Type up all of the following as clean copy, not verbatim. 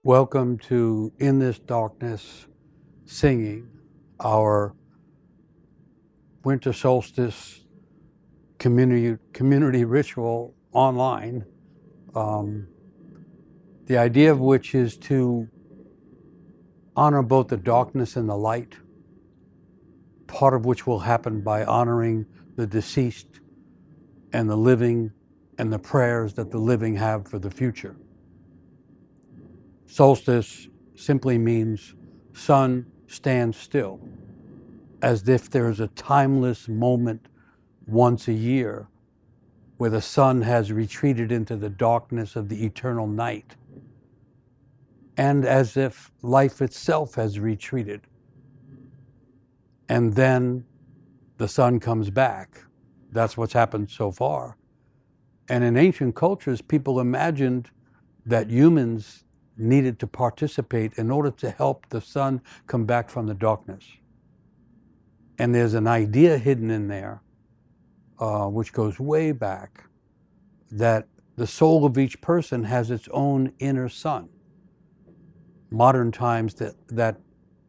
Welcome to In This Darkness Singing, our winter solstice community ritual online. Um, the idea of which is to honor both the darkness and the light, part of which will happen by honoring the deceased and the living and the prayers that the living have for the future. Solstice simply means sun stands still, as if there is a timeless moment once a year where the sun has retreated into the darkness of the eternal night, and as if life itself has retreated. And then the sun comes back. That's what's happened so far. And in ancient cultures, people imagined that humans needed to participate in order to help the sun come back from the darkness. And there's an idea hidden in there, which goes way back, that the soul of each person has its own inner sun. Modern times that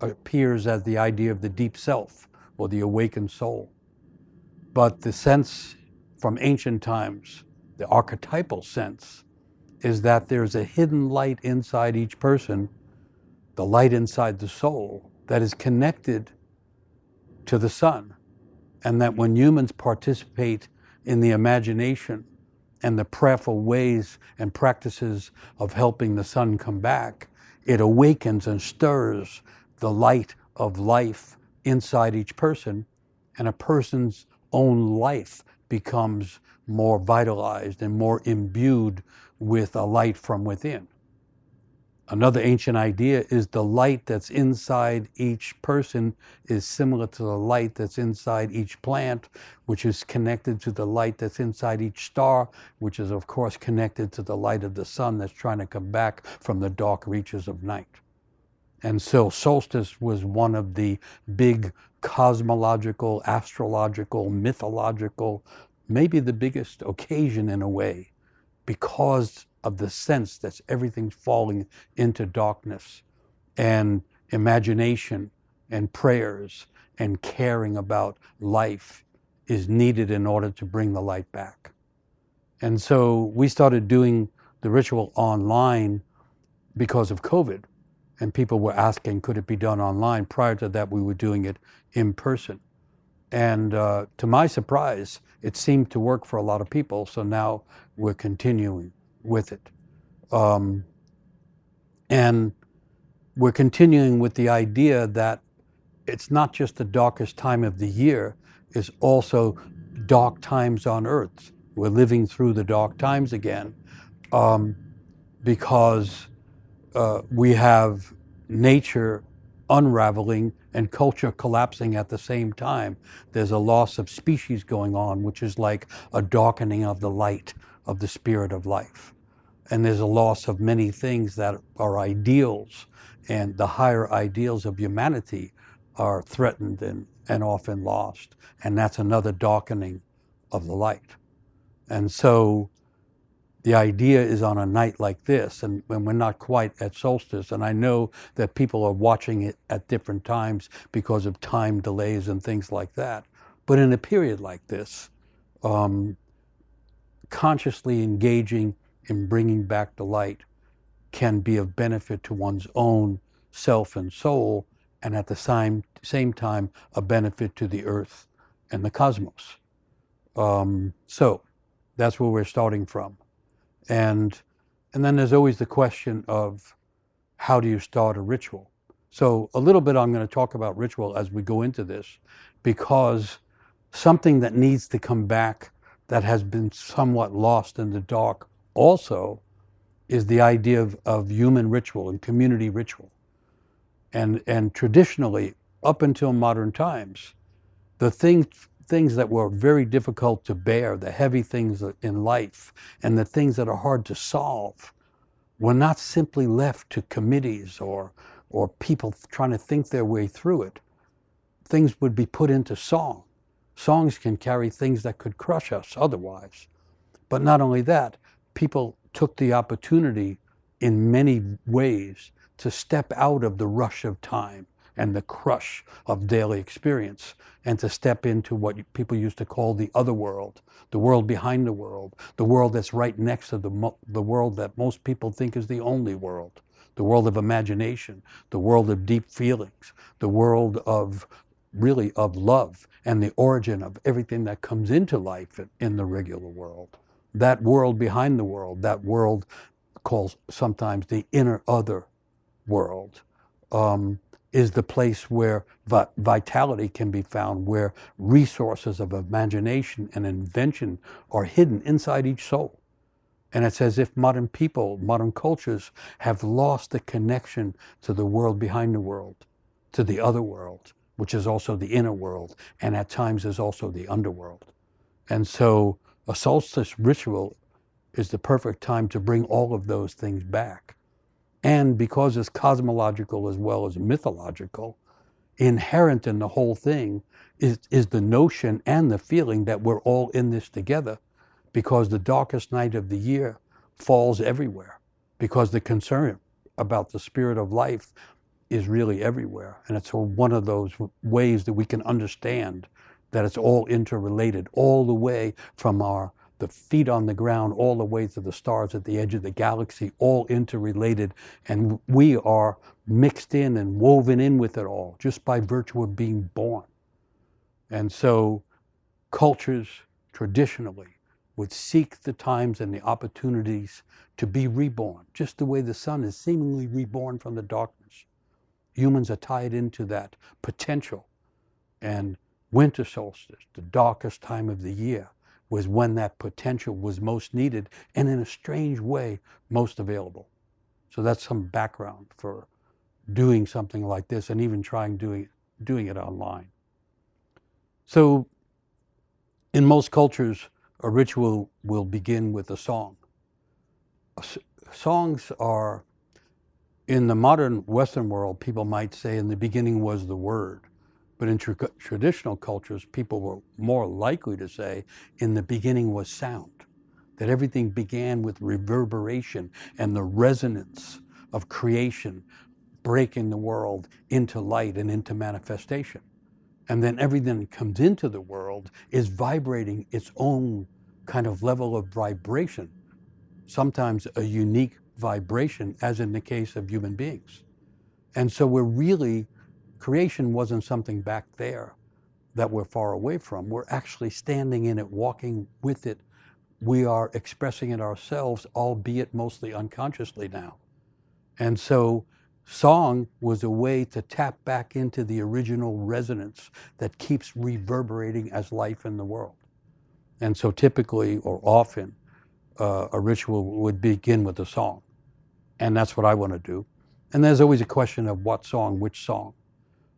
appears as the idea of the deep self or the awakened soul. But the sense from ancient times, the archetypal sense, is that there's a hidden light inside each person, the light inside the soul, that is connected to the sun. And that when humans participate in the imagination and the prayerful ways and practices of helping the sun come back, it awakens and stirs the light of life inside each person, and a person's own life becomes more vitalized and more imbued with a light from within. Another ancient idea is the light that's inside each person is similar to the light that's inside each plant, which is connected to the light that's inside each star, which is of course connected to the light of the sun that's trying to come back from the dark reaches of night. And so solstice was one of the big cosmological, astrological, mythological, maybe the biggest occasion in a way, because of the sense that everything's falling into darkness, and imagination and prayers and caring about life is needed in order to bring the light back. And so we started doing the ritual online because of COVID, and people were asking, could it be done online? Prior to that, we were doing it in person. And to my surprise, it seemed to work for a lot of people, so now we're continuing with it. And we're continuing with the idea that it's not just the darkest time of the year, it's also dark times on earth. We're living through the dark times again, because we have nature unraveling and culture collapsing at the same time. There's a loss of species going on, which is like a darkening of the light of the spirit of life. And there's a loss of many things that are ideals, and the higher ideals of humanity are threatened and often lost. And that's another darkening of the light. And so the idea is on a night like this, and when we're not quite at solstice, and I know that people are watching it at different times because of time delays and things like that. But in a period like this, consciously engaging in bringing back the light can be of benefit to one's own self and soul, and at the same time, a benefit to the earth and the cosmos. So that's where we're starting from. And then there's always the question of how do you start a ritual? So a little bit I'm going to talk about ritual as we go into this, because something that needs to come back that has been somewhat lost in the dark also is the idea of human ritual and community ritual. And traditionally, up until modern times, the things that were very difficult to bear, the heavy things in life, and the things that are hard to solve, were not simply left to committees or people trying to think their way through it. Things would be put into song. Songs can carry things that could crush us otherwise. But not only that, people took the opportunity in many ways to step out of the rush of time and the crush of daily experience, and to step into what people used to call the other world, the world behind the world that's right next to the world that most people think is the only world, the world of imagination, the world of deep feelings, the world of really of love and the origin of everything that comes into life in the regular world. That world behind the world, that world called sometimes the inner other world, is the place where vitality can be found, where resources of imagination and invention are hidden inside each soul. And it's as if modern people, modern cultures have lost the connection to the world behind the world, to the other world, which is also the inner world, and at times is also the underworld. And so a solstice ritual is the perfect time to bring all of those things back. And because it's cosmological as well as mythological, inherent in the whole thing is the notion and the feeling that we're all in this together, because the darkest night of the year falls everywhere, because the concern about the spirit of life is really everywhere. And it's one of those ways that we can understand that it's all interrelated, all the way from the feet on the ground, all the way to the stars at the edge of the galaxy, all interrelated. And we are mixed in and woven in with it all, just by virtue of being born. And so cultures traditionally would seek the times and the opportunities to be reborn, just the way the sun is seemingly reborn from the darkness. Humans are tied into that potential. And winter solstice, the darkest time of the year, was when that potential was most needed, and in a strange way, most available. So that's some background for doing something like this, and even trying doing it online. So in most cultures, a ritual will begin with a song. Songs are, in the modern Western world, people might say in the beginning was the word. But in traditional cultures, people were more likely to say in the beginning was sound, that everything began with reverberation and the resonance of creation breaking the world into light and into manifestation. And then everything that comes into the world is vibrating its own kind of level of vibration, sometimes a unique vibration, as in the case of human beings. And so creation wasn't something back there that we're far away from. We're actually standing in it, walking with it. We are expressing it ourselves, albeit mostly unconsciously now. And so song was a way to tap back into the original resonance that keeps reverberating as life in the world. And so typically, or often, a ritual would begin with a song. And that's what I want to do. And there's always a question of what song, which song.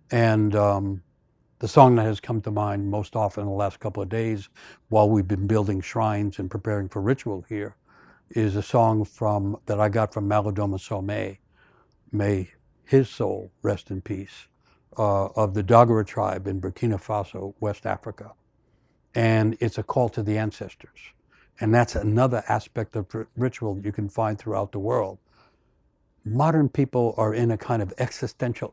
And the song that has come to mind most often in the last couple of days while we've been building shrines and preparing for ritual here is a song that I got from Malidoma Somé, may his soul rest in peace, of the Dagara tribe in Burkina Faso, West Africa. And it's a call to the ancestors. And that's another aspect of ritual you can find throughout the world. Modern people are in a kind of existential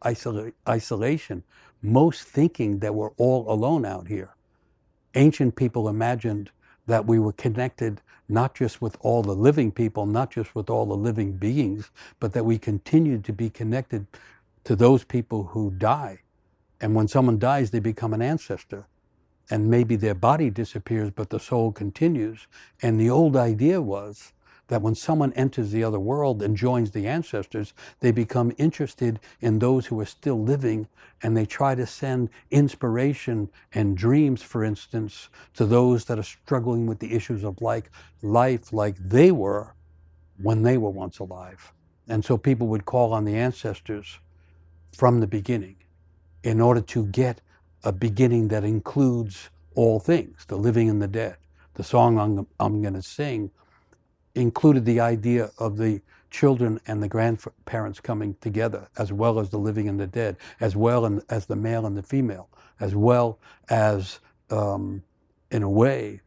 isolation, most thinking that we're all alone out here. Ancient people imagined that we were connected not just with all the living people, not just with all the living beings, but that we continued to be connected to those people who die. And when someone dies, they become an ancestor. And maybe their body disappears, but the soul continues. And the old idea was that when someone enters the other world and joins the ancestors, they become interested in those who are still living, and they try to send inspiration and dreams, for instance, to those that are struggling with the issues of life like they were when they were once alive. And so people would call on the ancestors from the beginning in order to get a beginning that includes all things, the living and the dead. The song I'm going to sing included the idea of the children and the grandparents coming together, as well as the living and the dead, as well as the male and the female, as well as, in a way,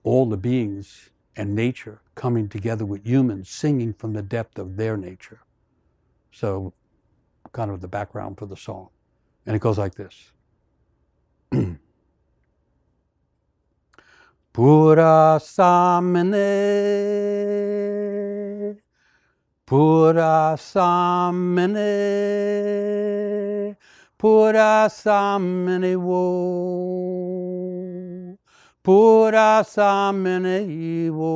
all the beings and nature coming together with humans singing from the depth of their nature. So kind of the background for the song. And it goes like this. Pura samene, pura samene, pura samene wo, pura samene wo,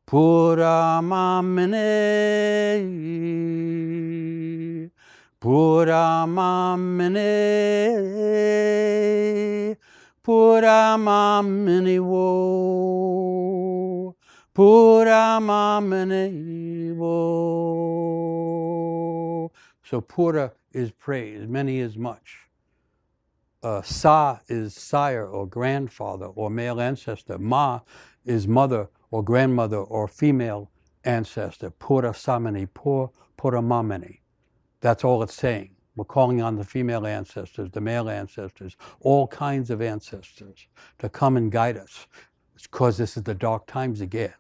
pura mamene, pura mamene, pura mamene wo, pura mamene wo. So pura is praise, many is much. Sa is sire or grandfather or male ancestor. Ma is mother or grandmother or female ancestor. Pura samani, pura mamani. That's all it's saying. We're calling on the female ancestors, the male ancestors, all kinds of ancestors to come and guide us. It's because this is the dark times again.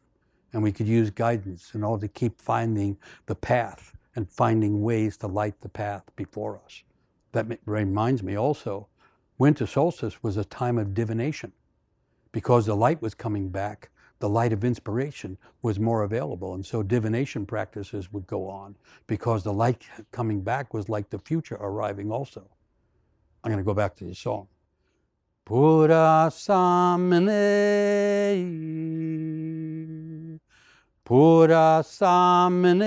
And we could use guidance in order to keep finding the path and finding ways to light the path before us. That reminds me also, winter solstice was a time of divination. Because the light was coming back, the light of inspiration was more available. And so divination practices would go on because the light coming back was like the future arriving also. I'm going to go back to the song. Pura samene, pura samene,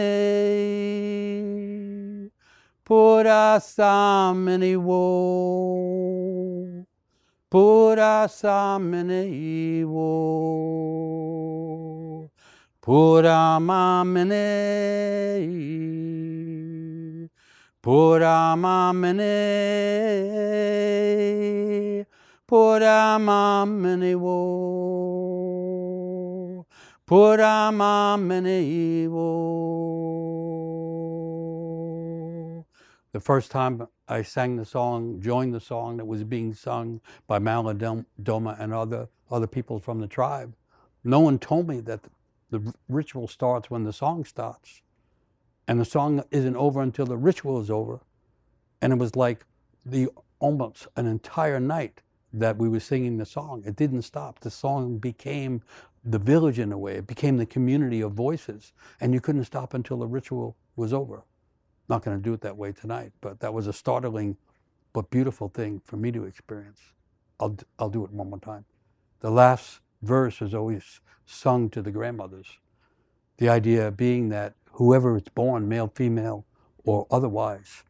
pura samene wo, pura samene wo, pura mamene, pura mamene, pura mamene wo, pura mamene wo. The first time I sang the song, joined the song that was being sung by Maladoma and other people from the tribe, no one told me that the ritual starts when the song starts. And the song isn't over until the ritual is over. And it was like almost an entire night that we were singing the song. It didn't stop. The song became the village in a way. It became the community of voices. And you couldn't stop until the ritual was over. Not going to do it that way tonight, but that was a startling but beautiful thing for me to experience. I'll do it one more time. The last verse is always sung to the grandmothers. The idea being that whoever is born, male, female, or otherwise,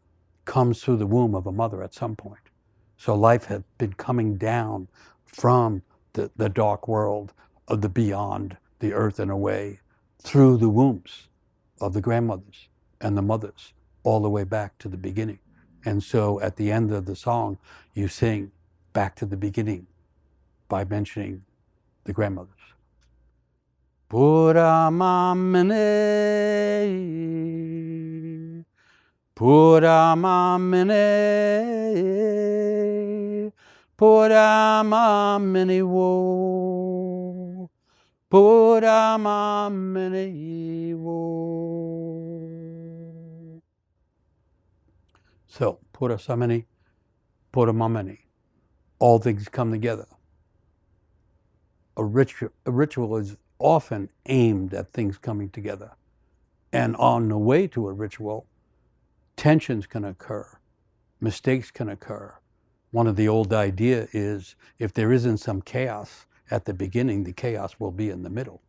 comes through the womb of a mother at some point. So life had been coming down from the dark world of the beyond, the earth in a way, through the wombs of the grandmothers and the mothers, all the way back to the beginning. And so at the end of the song, you sing back to the beginning by mentioning the grandmothers. Pura mamene, pura mamene, pura mamene wo, pura mamene wo. So, pura samani, pura mamani. All things come together. A ritual is often aimed at things coming together. And on the way to a ritual, tensions can occur, mistakes can occur. One of the old ideas is if there isn't some chaos at the beginning, the chaos will be in the middle.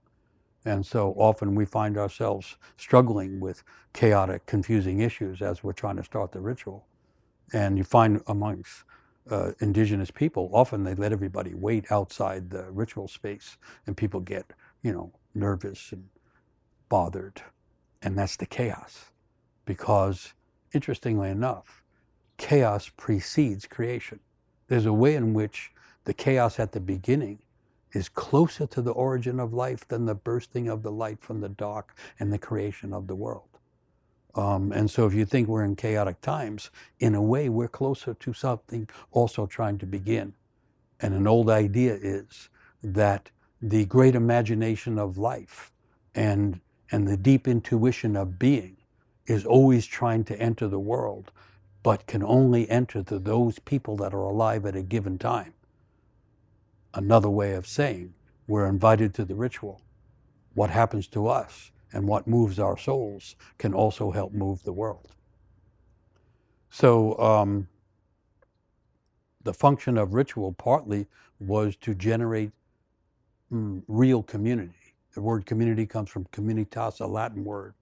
And so often we find ourselves struggling with chaotic, confusing issues as we're trying to start the ritual. And you find amongst indigenous people, often they let everybody wait outside the ritual space and people get, nervous and bothered. And that's the chaos. Because, interestingly enough, chaos precedes creation. There's a way in which the chaos at the beginning is closer to the origin of life than the bursting of the light from the dark and the creation of the world. And so if you think we're in chaotic times, in a way we're closer to something also trying to begin. And an old idea is that the great imagination of life and the deep intuition of being is always trying to enter the world, but can only enter to those people that are alive at a given time. Another way of saying we're invited to the ritual. What happens to us and what moves our souls can also help move the world. So the function of ritual partly was to generate real community. The word community comes from communitas, a Latin word,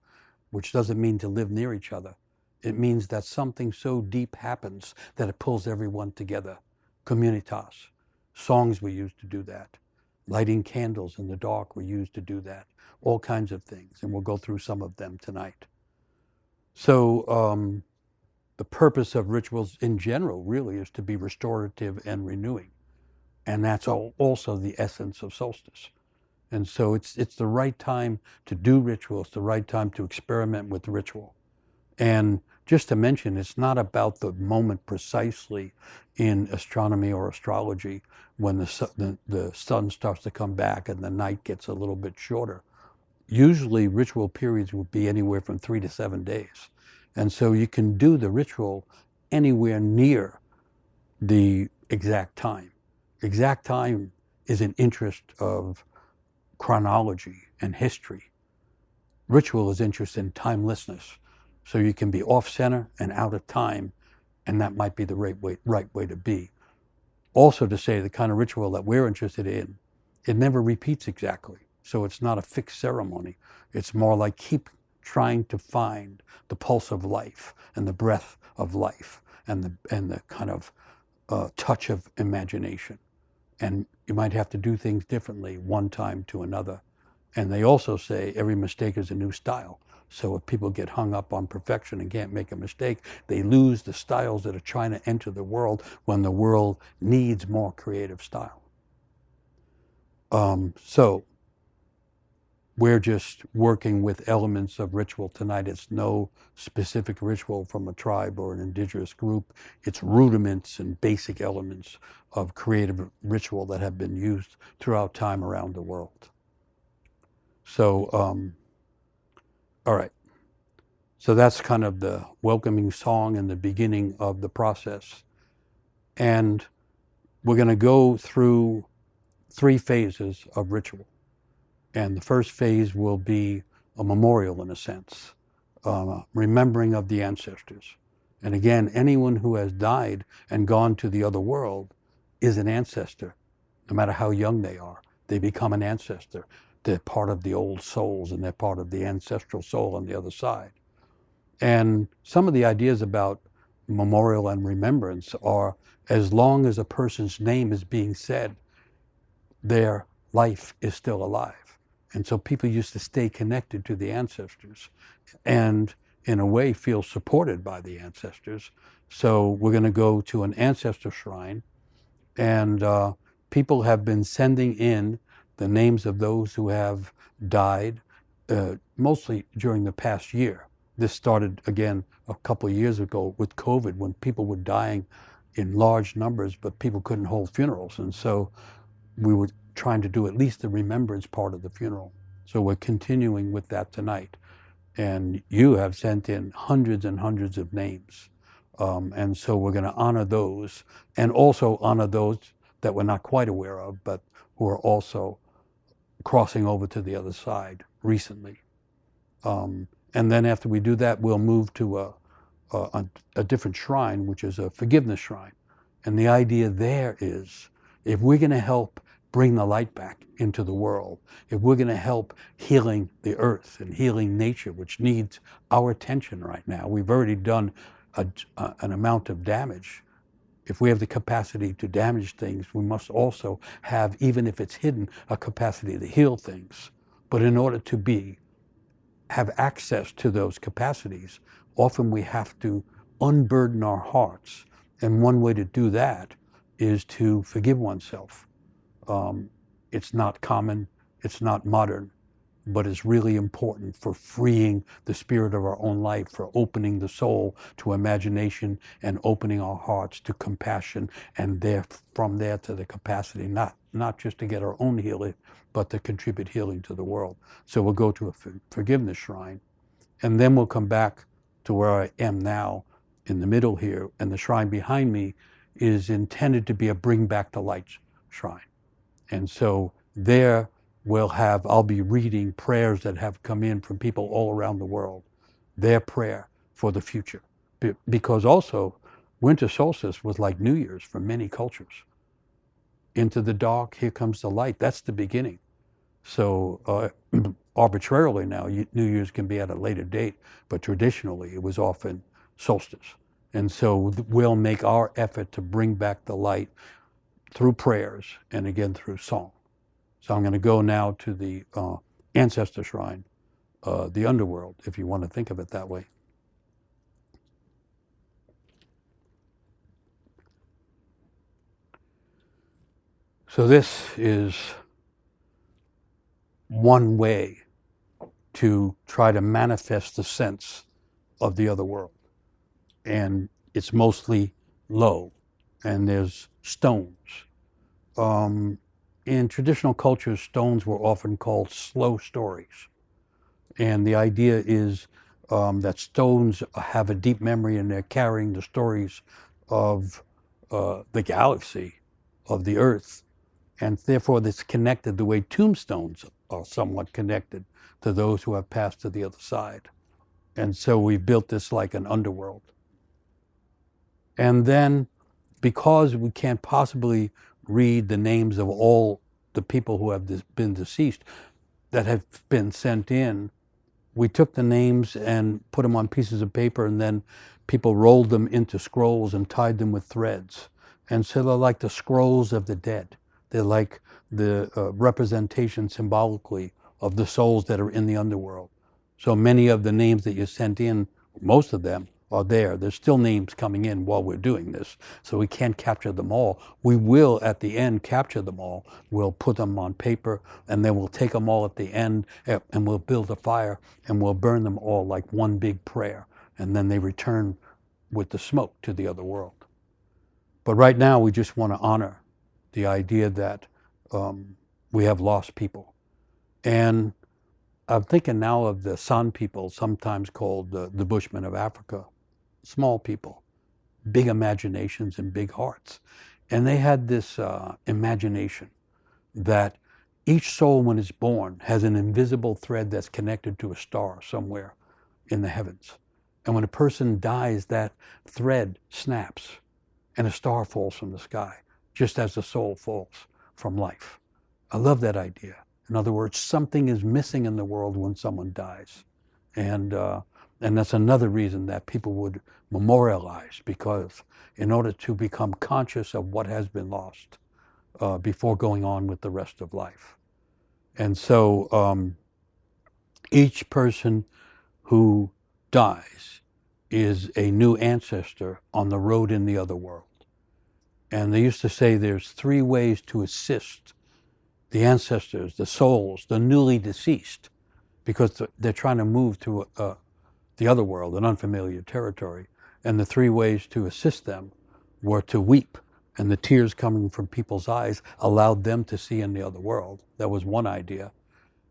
which doesn't mean to live near each other. It means that something so deep happens that it pulls everyone together. Communitas. Songs were used to do that. Lighting candles in the dark were used to do that. All kinds of things, and we'll go through some of them tonight. So the purpose of rituals in general really is to be restorative and renewing. And that's also the essence of solstice. And so it's the right time to do rituals, the right time to experiment with ritual. And just to mention, it's not about the moment precisely in astronomy or astrology when the sun starts to come back and the night gets a little bit shorter. Usually ritual periods will be anywhere from 3 to 7 days. And so you can do the ritual anywhere near the exact time. Exact time is an interest of chronology and history. Ritual is interest in timelessness. So you can be off center and out of time, and that might be the right way to be. Also to say the kind of ritual that we're interested in, it never repeats exactly. So it's not a fixed ceremony. It's more like keep trying to find the pulse of life and the breath of life and the kind of touch of imagination. And you might have to do things differently one time to another. And they also say every mistake is a new style. So if people get hung up on perfection and can't make a mistake, they lose the styles that are trying to enter the world when the world needs more creative style. So we're just working with elements of ritual tonight. It's no specific ritual from a tribe or an indigenous group. It's rudiments and basic elements of creative ritual that have been used throughout time around the world. So, all right. So that's kind of the welcoming song and the beginning of the process. And we're going to go through 3 phases of ritual. And the first phase will be a memorial in a sense, remembering of the ancestors. And again, anyone who has died and gone to the other world is an ancestor, no matter how young they are. They become an ancestor. They're part of the old souls and they're part of the ancestral soul on the other side. And some of the ideas about memorial and remembrance are, as long as a person's name is being said, their life is still alive. And so people used to stay connected to the ancestors and in a way feel supported by the ancestors. So we're going to go to an ancestor shrine, and people have been sending in the names of those who have died, mostly during the past year. This started again a couple of years ago with COVID, when people were dying in large numbers, but people couldn't hold funerals. And so we were trying to do at least the remembrance part of the funeral. So we're continuing with that tonight. And you have sent in hundreds and hundreds of names. And so we're going to honor those, and also honor those that we're not quite aware of, but who are also crossing over to the other side recently. And then after we do that, we'll move to a different shrine, which is a forgiveness shrine. And the idea there is, if we're going to help bring the light back into the world, if we're going to help healing the earth and healing nature, which needs our attention right now, we've already done an amount of damage. If we have the capacity to damage things, we must also have, even if it's hidden, a capacity to heal things. But in order to have access to those capacities, often we have to unburden our hearts. And one way to do that is to forgive oneself. It's not common, it's not modern, but it's really important for freeing the spirit of our own life, for opening the soul to imagination and opening our hearts to compassion, and from there to the capacity, not just to get our own healing, but to contribute healing to the world. So we'll go to a forgiveness shrine, and then we'll come back to where I am now in the middle here, and the shrine behind me is intended to be a bring back to light shrine. And so there I'll be reading prayers that have come in from people all around the world, their prayer for the future. Because also, winter solstice was like New Year's for many cultures. Into the dark, here comes the light. That's the beginning. So arbitrarily now, New Year's can be at a later date, but traditionally it was often solstice. And so we'll make our effort to bring back the light through prayers and again through song. So I'm going to go now to the ancestor shrine, the underworld, if you want to think of it that way. So this is one way to try to manifest the sense of the other world. And it's mostly low, and there's stones. In traditional cultures, stones were often called slow stories. And the idea is that stones have a deep memory, and they're carrying the stories of the galaxy, of the earth. And therefore, it's connected the way tombstones are somewhat connected to those who have passed to the other side. And so we built this like an underworld. And then, because we can't possibly read the names of all the people who have been deceased that have been sent in, we took the names and put them on pieces of paper, and then people rolled them into scrolls and tied them with threads. And so they're like the scrolls of the dead. They're like the representation symbolically of the souls that are in the underworld. So many of the names that you sent in, most of them, are there. There's still names coming in while we're doing this, so we can't capture them all. We will, at the end, capture them all. We'll put them on paper, and then we'll take them all at the end, and we'll build a fire, and we'll burn them all like one big prayer, and then they return with the smoke to the other world. But right now, we just want to honor the idea that we have lost people. And I'm thinking now of the San people, sometimes called the Bushmen of Africa. Small people, big imaginations and big hearts. And they had this imagination that each soul, when it's born, has an invisible thread that's connected to a star somewhere in the heavens. And when a person dies, that thread snaps and a star falls from the sky, just as the soul falls from life. I love that idea. In other words, something is missing in the world when someone dies. And that's another reason that people would memorialize, because in order to become conscious of what has been lost before going on with the rest of life. And so each person who dies is a new ancestor on the road in the other world. And they used to say there's 3 ways to assist the ancestors, the souls, the newly deceased, because they're trying to move to the other world, an unfamiliar territory. And the 3 ways to assist them were to weep, and the tears coming from people's eyes allowed them to see in the other world. That was one idea.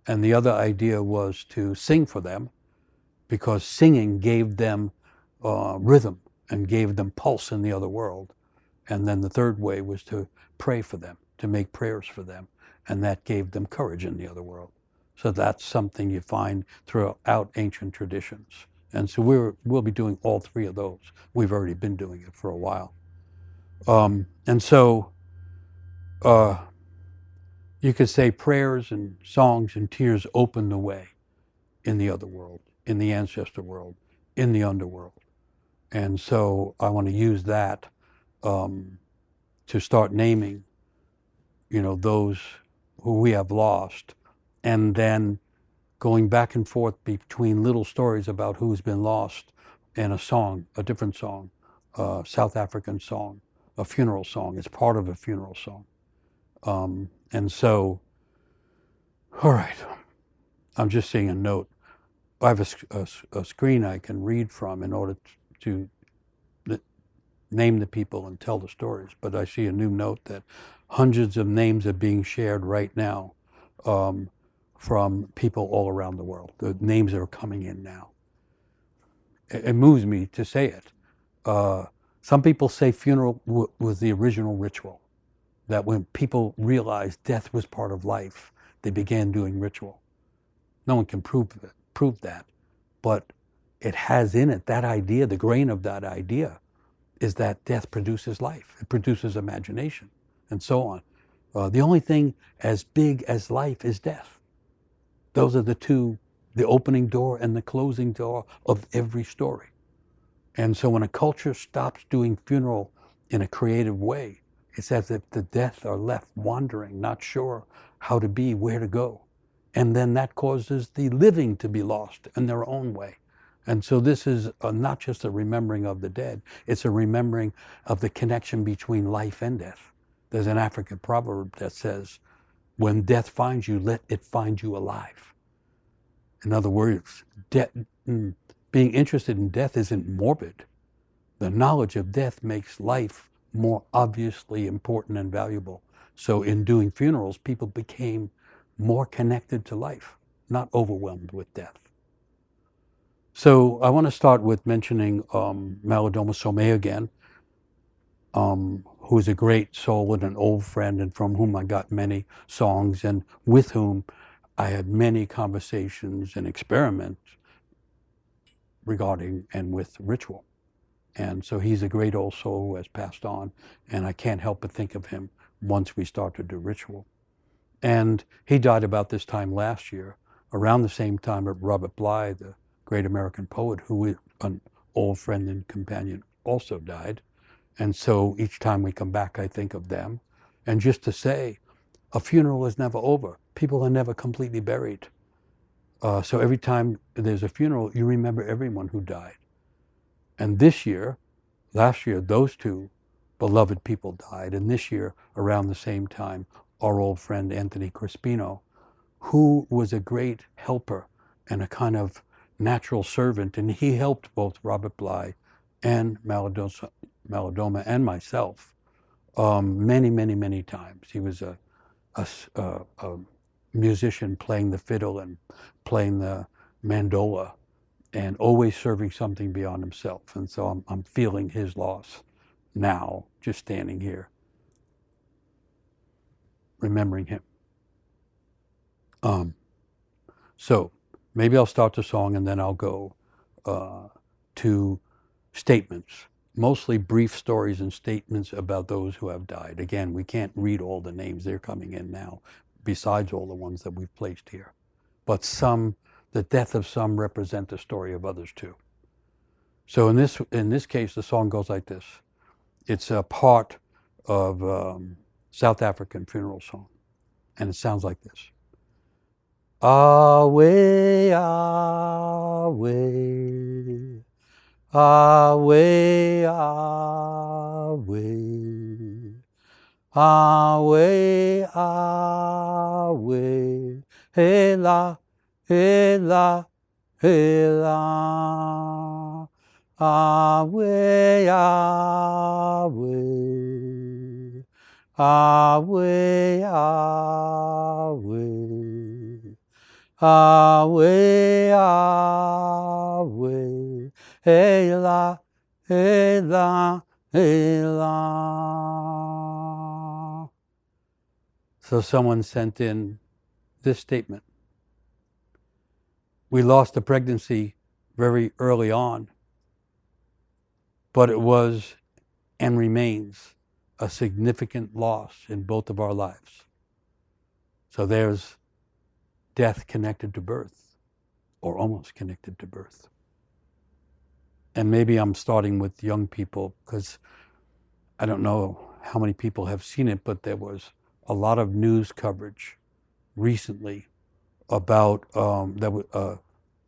And the other idea was to sing for them, because singing gave them rhythm and gave them pulse in the other world. And then the 3rd way was to pray for them, to make prayers for them, and that gave them courage in the other world. So that's something you find throughout ancient traditions. And so we'll be doing all 3 of those. We've already been doing it for a while. And so you could say prayers and songs and tears open the way in the other world, in the ancestor world, in the underworld. And so I want to use that to start naming, those who we have lost, and then going back and forth between little stories about who's been lost and a song, a different song, a South African song, a funeral song. It's part of a funeral song. And so, all right. I'm just seeing a note. I have a screen I can read from in order to name the people and tell the stories. But I see a new note that hundreds of names are being shared right now from people all around the world. The names are coming in now. It moves me to say it. Some people say funeral was the original ritual, that when people realized death was part of life, they began doing ritual. No one can prove that, but it has in it that idea, the grain of that idea is that death produces life. It produces imagination and so on. The only thing as big as life is death. Those are the two, the opening door and the closing door of every story. And so when a culture stops doing funeral in a creative way, it's as if the dead are left wandering, not sure how to be, where to go. And then that causes the living to be lost in their own way. And so this is not just a remembering of the dead, it's a remembering of the connection between life and death. There's an African proverb that says, when death finds you, let it find you alive. In other words, being interested in death isn't morbid. The knowledge of death makes life more obviously important and valuable. So in doing funerals, people became more connected to life, not overwhelmed with death. So I want to start with mentioning Malidoma Somé again, who is a great soul and an old friend, and from whom I got many songs, and with whom I had many conversations and experiments regarding and with ritual. And so he's a great old soul who has passed on, and I can't help but think of him once we start to do ritual. And he died about this time last year, around the same time that Robert Bly, the great American poet, who is an old friend and companion, also died. And so each time we come back, I think of them. And just to say, a funeral is never over. People are never completely buried. So every time there's a funeral, you remember everyone who died. And this year, last year, those two beloved people died. And this year, around the same time, our old friend Anthony Crispino, who was a great helper and a kind of natural servant. And he helped both Robert Bly and Malidoma and myself many, many, many times. He was a musician playing the fiddle and playing the mandola, and always serving something beyond himself. And so I'm feeling his loss now, just standing here, remembering him. So maybe I'll start the song and then I'll go to statements, mostly brief stories and statements about those who have died. Again, we can't read all the names, they're coming in now, besides all the ones that we've placed here. But some, the death of some represent the story of others too. So in this case, the song goes like this. It's a part of South African funeral song, and it sounds like this. Away, away, away, away, away, away, hey la, hey la, hey la, away, away, away, away, away, away, hey la, hey la, hey la. So someone sent in this statement. We lost a pregnancy very early on, but it was and remains a significant loss in both of our lives. So there's death connected to birth, or almost connected to birth. And maybe I'm starting with young people, because I don't know how many people have seen it, but there was a lot of news coverage recently about a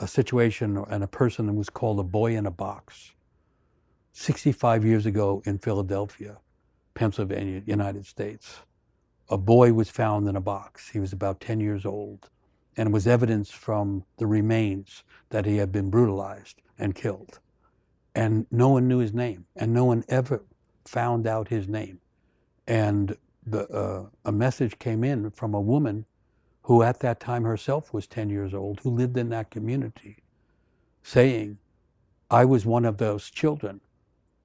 situation and a person that was called a boy in a box. 65 years ago in Philadelphia, Pennsylvania, United States, a boy was found in a box. He was about 10 years old, and it was evidence from the remains that he had been brutalized and killed. And no one knew his name, and no one ever found out his name. And a message came in from a woman who at that time herself was 10 years old, who lived in that community, saying, I was one of those children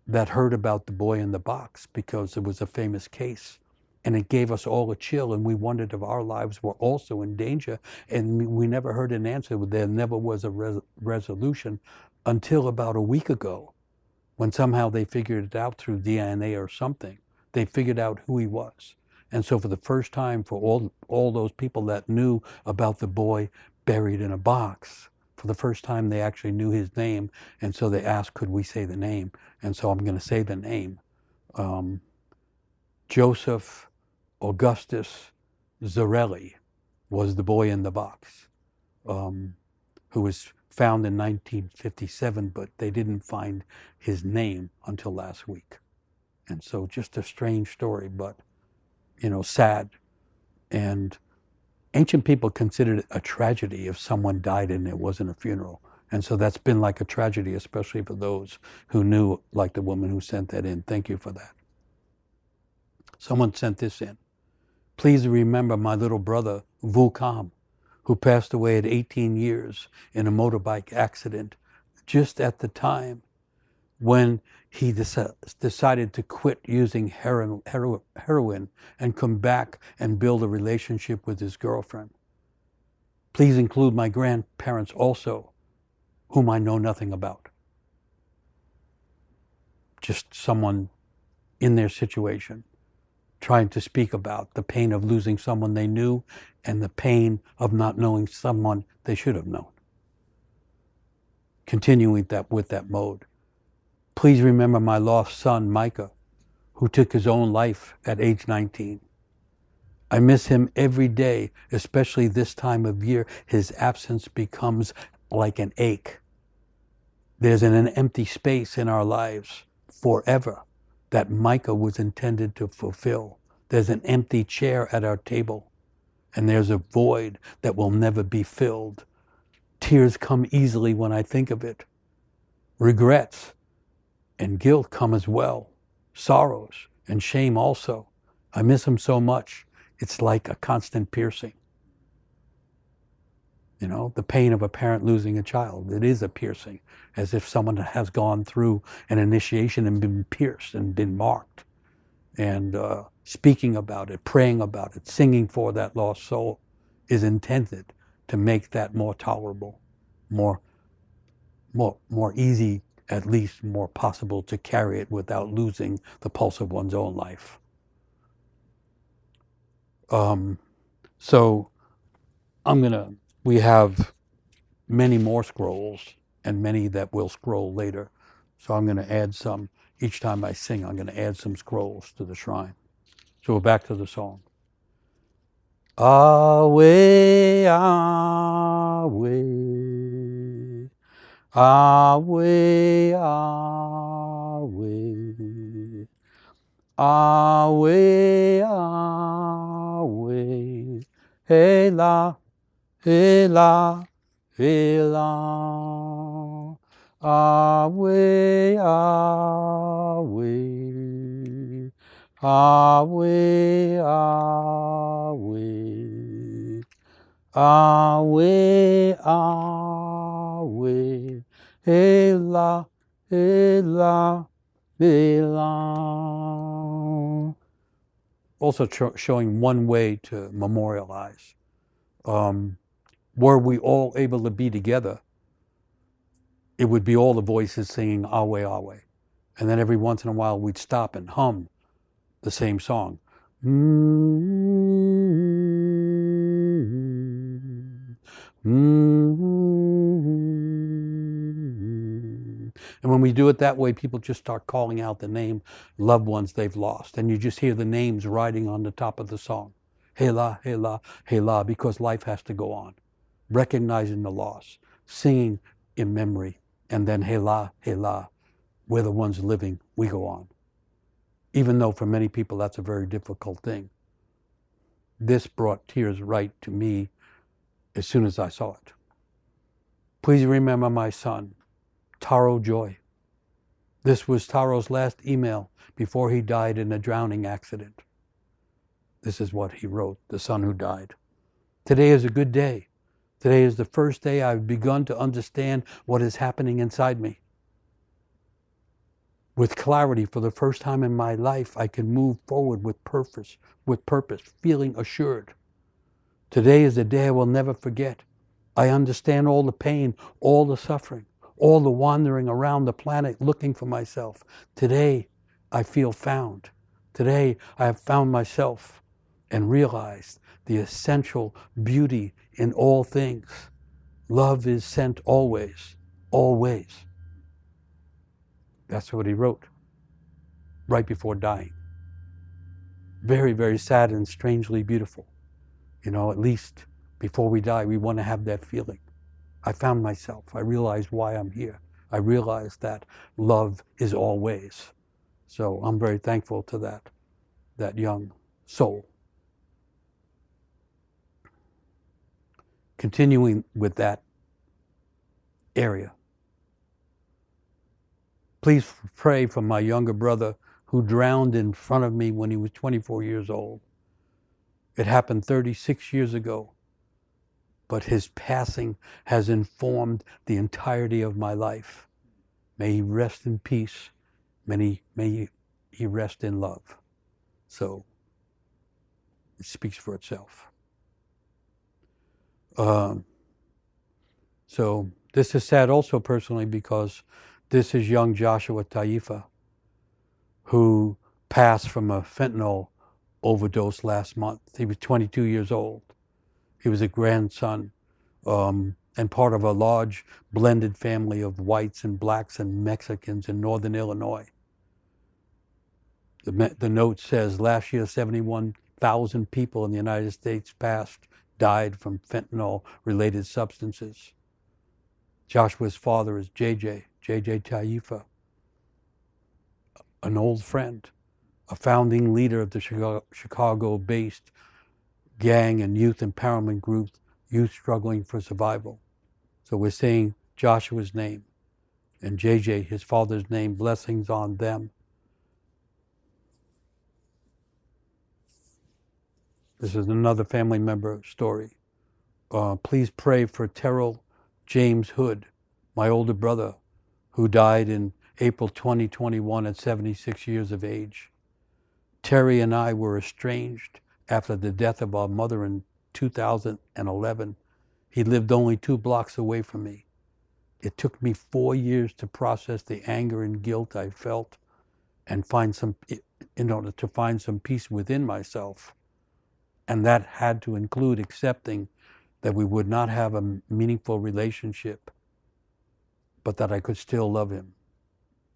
that heard about the boy in the box because it was a famous case. And it gave us all a chill, and we wondered if our lives were also in danger. And we never heard an answer. There never was a resolution until about a week ago, when somehow they figured it out through DNA or something. They figured out who he was. And so for the first time, for all those people that knew about the boy buried in a box, for the first time they actually knew his name. And so they asked, could we say the name? And so I'm going to say the name. Joseph Augustus Zarelli was the boy in the box, who was found in 1957, but they didn't find his name until last week. And so just a strange story, but, you know, sad. And ancient people considered it a tragedy if someone died and it wasn't a funeral. And so that's been like a tragedy, especially for those who knew, like the woman who sent that in. Thank you for that. Someone sent this in. Please remember my little brother, Vulcam, who passed away at 18 years in a motorbike accident, just at the time when he decided to quit using heroin and come back and build a relationship with his girlfriend. Please include my grandparents also, whom I know nothing about. Just someone in their situation, trying to speak about the pain of losing someone they knew and the pain of not knowing someone they should have known. Continuing that with that mode. Please remember my lost son, Micah, who took his own life at age 19. I miss him every day, especially this time of year. His absence becomes like an ache. There's an empty space in our lives forever that Micah was intended to fulfill. There's an empty chair at our table, and there's a void that will never be filled. Tears come easily when I think of it. Regrets and guilt come as well. Sorrows and shame also. I miss him so much. It's like a constant piercing. You know, the pain of a parent losing a child, it is a piercing, as if someone has gone through an initiation and been pierced and been marked. And speaking about it, praying about it, singing for that lost soul is intended to make that more tolerable, more easy, at least more possible to carry it without losing the pulse of one's own life. So we have many more scrolls and many that will scroll later. So I'm going to add some, each time I sing, I'm going to add some scrolls to the shrine. So we're back to the song. Away, away, away, away, away, away, hey la, hey la, hey la, away, away, away, away, away, away, hey la, hey la, hey la. Also showing one way to memorialize. Were we all able to be together, it would be all the voices singing Awe, Awe. And then every once in a while we'd stop and hum the same song. And when we do it that way, people just start calling out the name, loved ones they've lost. And you just hear the names riding on the top of the song. Hela, Hela, Hela, because life has to go on. Recognizing the loss, singing in memory, and then Hela, Hela, we're the ones living, we go on. Even though for many people that's a very difficult thing. This brought tears right to me as soon as I saw it. Please remember my son, Taro Joy. This was Taro's last email before he died in a drowning accident. This is what he wrote, the son who died. Today is a good day. Today is the first day I've begun to understand what is happening inside me. With clarity, for the first time in my life, I can move forward with purpose, feeling assured. Today is a day I will never forget. I understand all the pain, all the suffering, all the wandering around the planet looking for myself. Today, I feel found. Today, I have found myself and realized the essential beauty in all things. Love is sent always, always. That's what he wrote right before dying. Very, very sad and strangely beautiful. You know, at least before we die, we want to have that feeling. I found myself. I realized why I'm here. I realized that love is always. So I'm very thankful to that young soul. Continuing with that area. Please pray for my younger brother who drowned in front of me when he was 24 years old. It happened 36 years ago, but his passing has informed the entirety of my life. May he rest in peace. May he rest in love. So it speaks for itself. So this is sad also personally because this is young Joshua Taifa, who passed from a fentanyl overdose last month. He was 22 years old. He was a grandson and part of a large blended family of whites and blacks and Mexicans in northern Illinois. The note says last year 71,000 people in the United States died from fentanyl-related substances. Joshua's father is J.J. Taifa, an old friend, a founding leader of the Chicago-based gang and youth empowerment group, Youth Struggling for Survival. So we're saying Joshua's name and JJ, his father's name, blessings on them. This is another family member story. Please pray for Terrell James Hood, my older brother, who died in April 2021 at 76 years of age. Terry and I were estranged after the death of our mother in 2011. He lived only 2 blocks away from me. It took me 4 years to process the anger and guilt I felt and in order to find some peace within myself. And that had to include accepting that we would not have a meaningful relationship, but that I could still love him.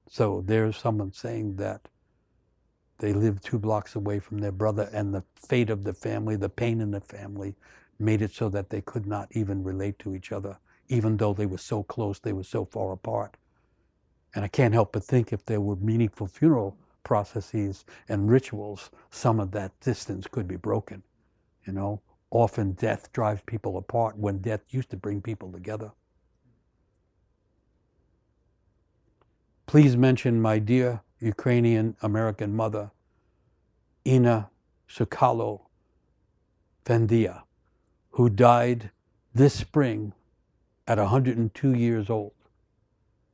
So there's someone saying that they lived 2 blocks away from their brother, and the fate of the family, the pain in the family, made it so that they could not even relate to each other, even though they were so close, they were so far apart. And I can't help but think if there were meaningful funeral processes and rituals, some of that distance could be broken. You know, often death drives people apart when death used to bring people together. Please mention my dear Ukrainian American mother, Ina Sukalo Fendia, who died this spring at 102 years old,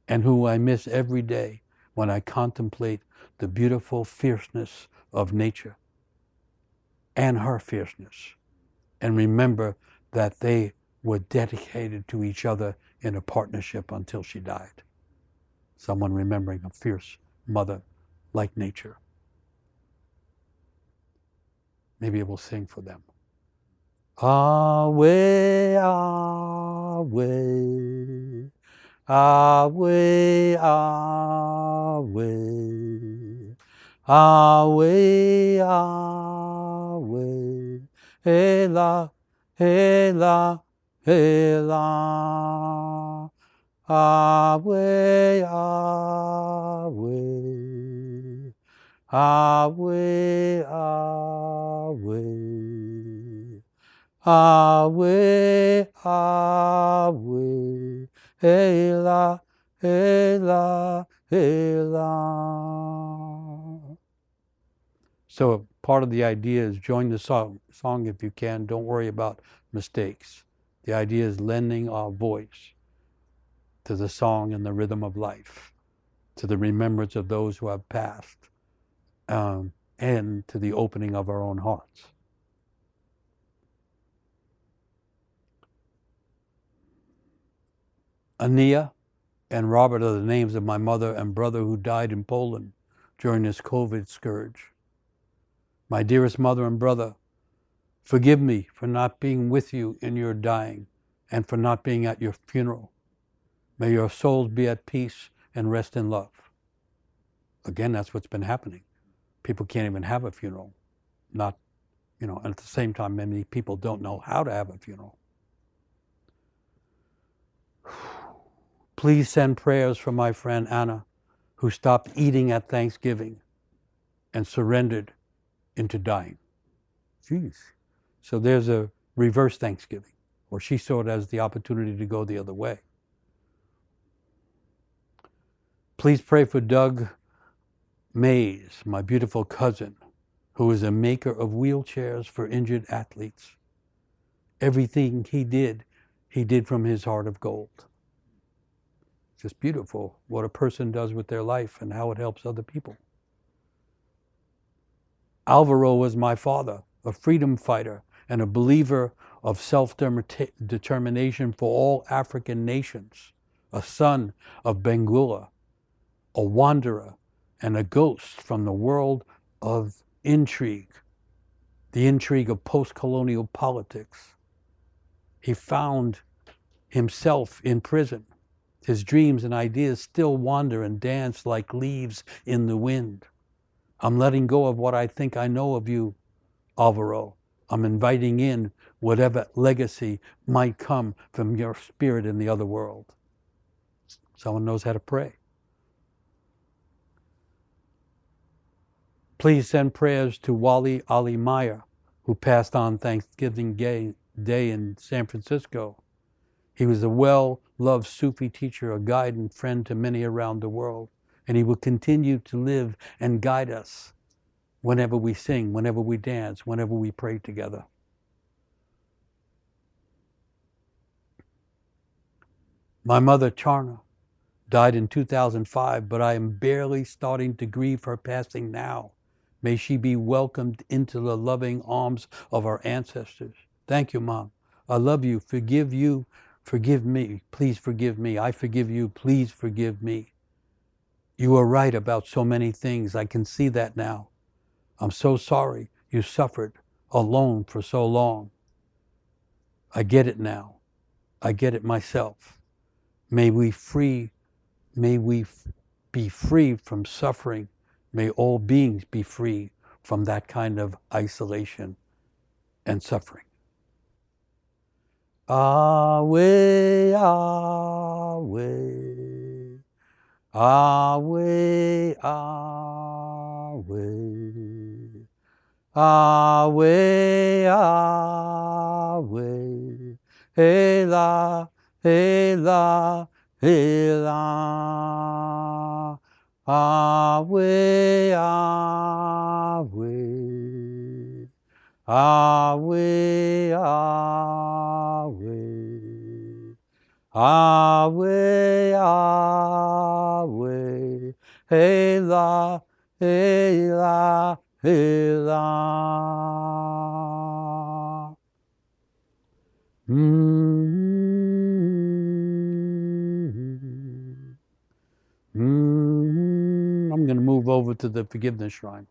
and who I miss every day when I contemplate the beautiful fierceness of nature and her fierceness, and remember that they were dedicated to each other in a partnership until she died. Someone remembering a fierce mother like nature. Maybe we'll sing for them. Away, away, away, away, away, away, ela, ela, ela, away, away, away, away, Awe, awe, hela, hela, hela. So part of the idea is join the song if you can. Don't worry about mistakes. The idea is lending our voice to the song and the rhythm of life, to the remembrance of those who have passed, and to the opening of our own hearts. Ania and Robert are the names of my mother and brother who died in Poland during this COVID scourge. My dearest mother and brother, forgive me for not being with you in your dying and for not being at your funeral. May your souls be at peace and rest in love. Again, that's what's been happening. People can't even have a funeral. And at the same time, many people don't know how to have a funeral. Please send prayers for my friend Anna, who stopped eating at Thanksgiving and surrendered into dying. Jeez. So there's a reverse Thanksgiving, or she saw it as the opportunity to go the other way. Please pray for Doug Meade, my beautiful cousin, who is a maker of wheelchairs for injured athletes. Everything he did from his heart of gold. Just beautiful what a person does with their life and how it helps other people. Alvaro was my father, a freedom fighter and a believer of self-determination for all African nations, a son of Bengula, a wanderer and a ghost from the world of intrigue, the intrigue of post-colonial politics. He found himself in prison. His dreams and ideas still wander and dance like leaves in the wind. I'm letting go of what I think I know of you, Alvaro. I'm inviting in whatever legacy might come from your spirit in the other world. Someone knows how to pray. Please send prayers to Wally Ali Meyer, who passed on Thanksgiving Day in San Francisco. He was a well-loved Sufi teacher, a guide and friend to many around the world, and he will continue to live and guide us whenever we sing, whenever we dance, whenever we pray together. My mother, Charna, died in 2005, but I am barely starting to grieve her passing now. May she be welcomed into the loving arms of our ancestors. Thank you, Mom. I love you. Forgive me. Please forgive me. I forgive you. Please forgive me. You are right about so many things. I can see that now. I'm so sorry you suffered alone for so long. I get it now. I get it myself. May we be free from suffering. May all beings be free from that kind of isolation and suffering. Awe, awe, awe, awe, awe, awe, hela, hela, hela. Awe, awe, awe, awe, awe, awe, hela, hela, hela. I'm going to move over to the forgiveness shrine.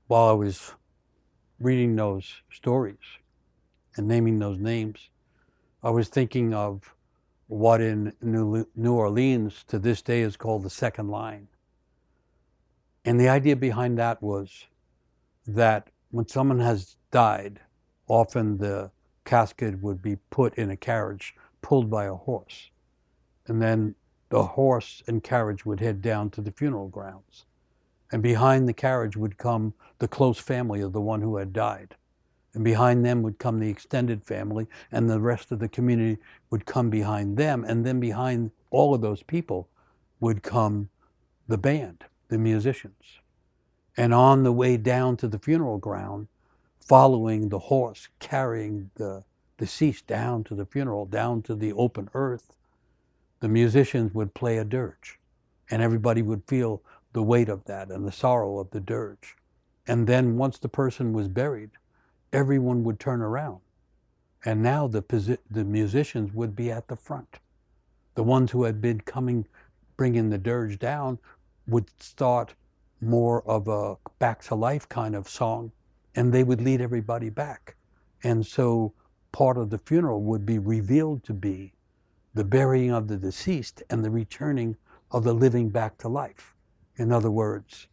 While I was reading those stories and naming those names, I was thinking of what in New Orleans to this day is called the second line. And the idea behind that was that when someone has died, often the casket would be put in a carriage pulled by a horse. And then the horse and carriage would head down to the funeral grounds. And behind the carriage would come the close family of the one who had died. And behind them would come the extended family, and the rest of the community would come behind them. And then behind all of those people would come the band, the musicians. And on the way down to the funeral ground, following the horse, carrying the deceased down to the funeral, down to the open earth, the musicians would play a dirge. And everybody would feel the weight of that and the sorrow of the dirge. And then once the person was buried, everyone would turn around. And now the musicians would be at the front. The ones who had been bringing the dirge down would start more of a back to life kind of song, and they would lead everybody back. And so part of the funeral would be revealed to be the burying of the deceased and the returning of the living back to life. In other words,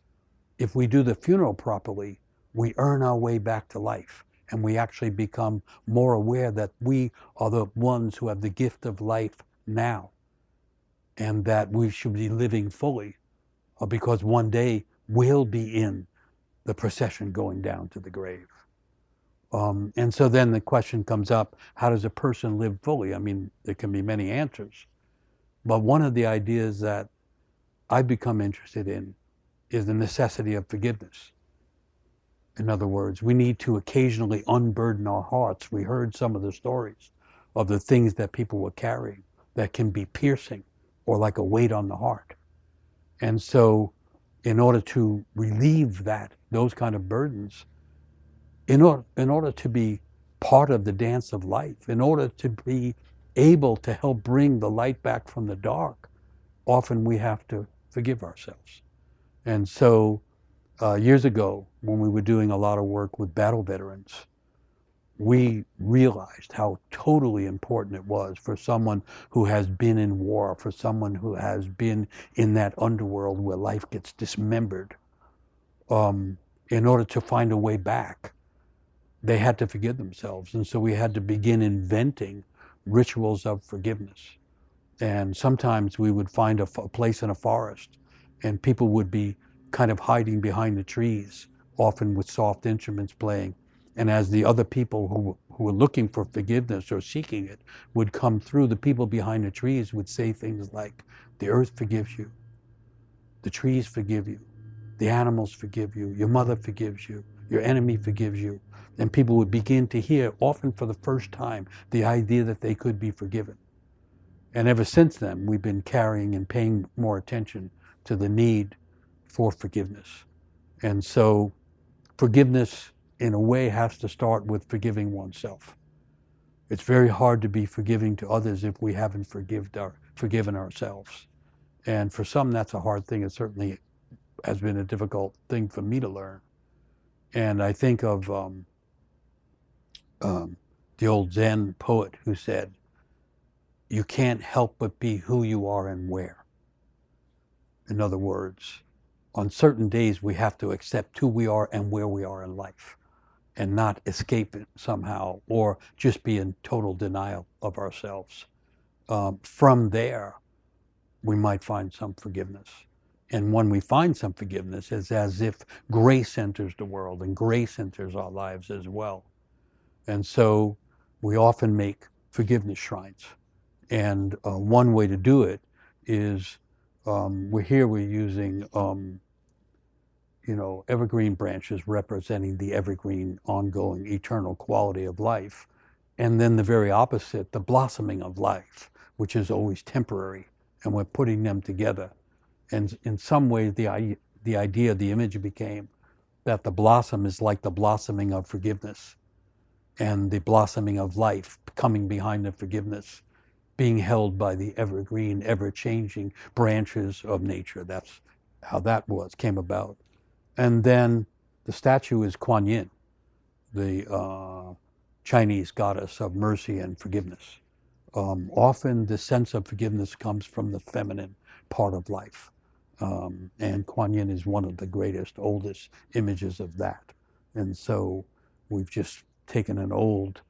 if we do the funeral properly, we earn our way back to life, and we actually become more aware that we are the ones who have the gift of life now, and that we should be living fully, because one day we'll be in the procession going down to the grave. And so then the question comes up, how does a person live fully? I mean, there can be many answers. But one of the ideas that I've become interested in is the necessity of forgiveness. In other words, we need to occasionally unburden our hearts. We heard some of the stories of the things that people were carrying that can be piercing or like a weight on the heart. And so in order to relieve those kind of burdens, in order to be part of the dance of life, in order to be able to help bring the light back from the dark, often we have to forgive ourselves. And so years ago, when we were doing a lot of work with battle veterans, we realized how totally important it was for someone who has been in war, for someone who has been in that underworld where life gets dismembered, in order to find a way back, they had to forgive themselves. And so we had to begin inventing rituals of forgiveness. And sometimes we would find a place in a forest, and people would be kind of hiding behind the trees, often with soft instruments playing. And as the other people who were looking for forgiveness or seeking it would come through, the people behind the trees would say things like, the earth forgives you, the trees forgive you, the animals forgive you, your mother forgives you, your enemy forgives you. And people would begin to hear, often for the first time, the idea that they could be forgiven. And ever since then, we've been carrying and paying more attention to the need for forgiveness. And so forgiveness, in a way, has to start with forgiving oneself. It's very hard to be forgiving to others if we haven't forgiven ourselves. And for some, that's a hard thing. It certainly has been a difficult thing for me to learn. And I think of the old Zen poet who said, you can't help but be who you are and where. In other words, on certain days we have to accept who we are and where we are in life, and not escape it somehow or just be in total denial of ourselves. From there, we might find some forgiveness. And when we find some forgiveness, it's as if grace enters the world and grace enters our lives as well. And so we often make forgiveness shrines. And one way to do it is, we're using evergreen branches representing the evergreen, ongoing, eternal quality of life. And then the very opposite, the blossoming of life, which is always temporary. And we're putting them together. And in some ways, the idea, the image became that the blossom is like the blossoming of forgiveness, and the blossoming of life coming behind the forgiveness, being held by the evergreen, ever-changing branches of nature. That's how that came about. And then the statue is Kuan Yin, the Chinese goddess of mercy and forgiveness. Often the sense of forgiveness comes from the feminine part of life. And Kuan Yin is one of the greatest, oldest images of that. And so we've just taken an old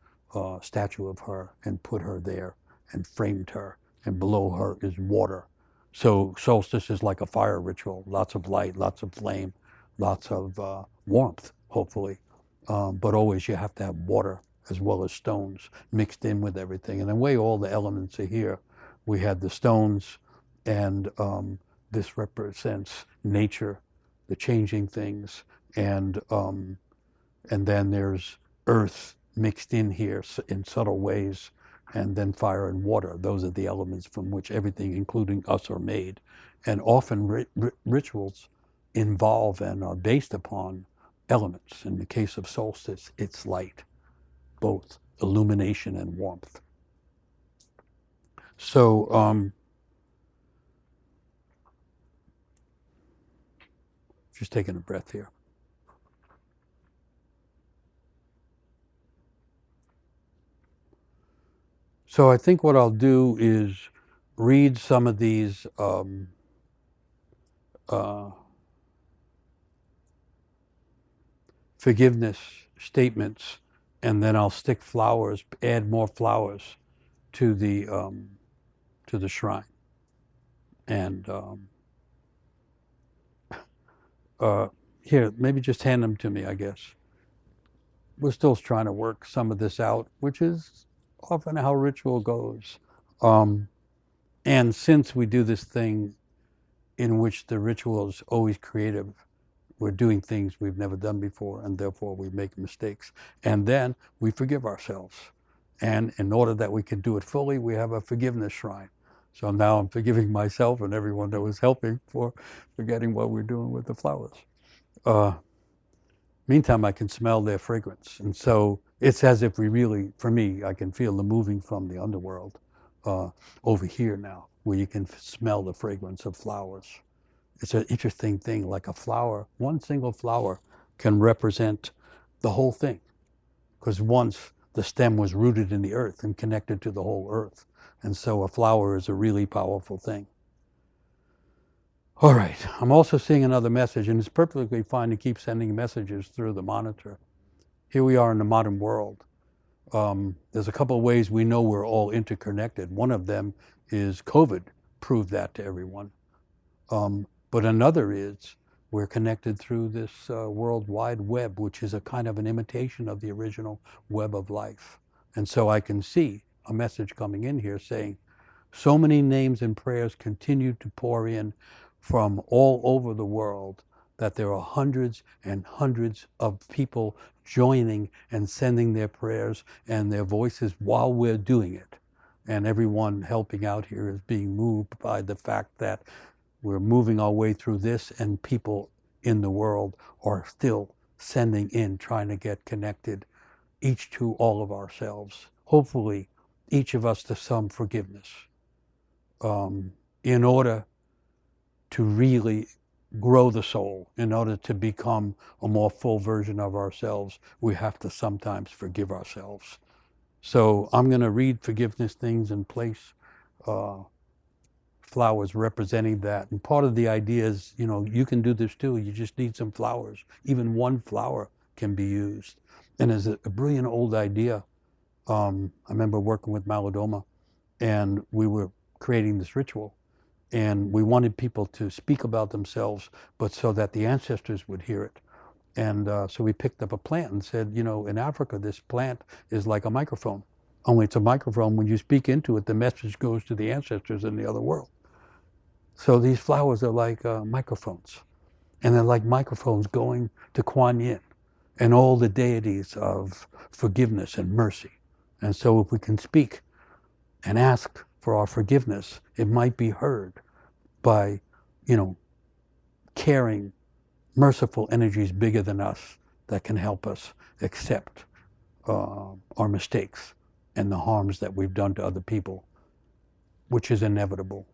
statue of her and put her there and framed her, and below her is water. So solstice is like a fire ritual, lots of light, lots of flame, lots of warmth, hopefully. But always you have to have water as well as stones mixed in with everything. And the way all the elements are here, we had the stones, and this represents nature, the changing things, and then there's earth mixed in here in subtle ways, and then fire and water. Those are the elements from which everything, including us, are made. And often rituals involve and are based upon elements. In the case of solstice, it's light, both illumination and warmth. So just taking a breath here. So I think what I'll do is read some of these forgiveness statements, and then I'll stick flowers, add more flowers to the shrine. And here, maybe just hand them to me, I guess. We're still trying to work some of this out, which is often how ritual goes. And since we do this thing in which the ritual is always creative, we're doing things we've never done before, and therefore we make mistakes. And then we forgive ourselves. And in order that we can do it fully, we have a forgiveness shrine. So now I'm forgiving myself and everyone that was helping for forgetting what we're doing with the flowers. Meantime, I can smell their fragrance. And so it's as if we really, for me, I can feel the moving from the underworld over here now, where you can smell the fragrance of flowers. It's an interesting thing, like a flower, one single flower can represent the whole thing. Because once the stem was rooted in the earth and connected to the whole earth. And so a flower is a really powerful thing. All right, I'm also seeing another message, and it's perfectly fine to keep sending messages through the monitor. Here we are in the modern world. There's a couple of ways we know we're all interconnected. One of them is COVID proved that to everyone. But another is we're connected through this World Wide Web, which is a kind of an imitation of the original web of life. And so I can see a message coming in here saying, so many names and prayers continue to pour in from all over the world that there are hundreds and hundreds of people joining and sending their prayers and their voices while we're doing it. And everyone helping out here is being moved by the fact that we're moving our way through this, and people in the world are still sending in, trying to get connected, each to all of ourselves. Hopefully, each of us to some forgiveness. In order to really grow the soul, in order to become a more full version of ourselves, we have to sometimes forgive ourselves. So I'm going to read forgiveness things and place flowers representing that. And part of the idea is, you can do this too. You just need some flowers. Even one flower can be used. And it's a brilliant old idea. I remember working with Malidoma, and we were creating this ritual. And we wanted people to speak about themselves, but so that the ancestors would hear it. And so we picked up a plant and said, in Africa, this plant is like a microphone. Only it's a microphone. When you speak into it, the message goes to the ancestors in the other world. So these flowers are like microphones. And they're like microphones going to Kuan Yin and all the deities of forgiveness and mercy. And so if we can speak and ask for our forgiveness, it might be heard by, caring, merciful energies bigger than us that can help us accept our mistakes and the harms that we've done to other people, which is inevitable.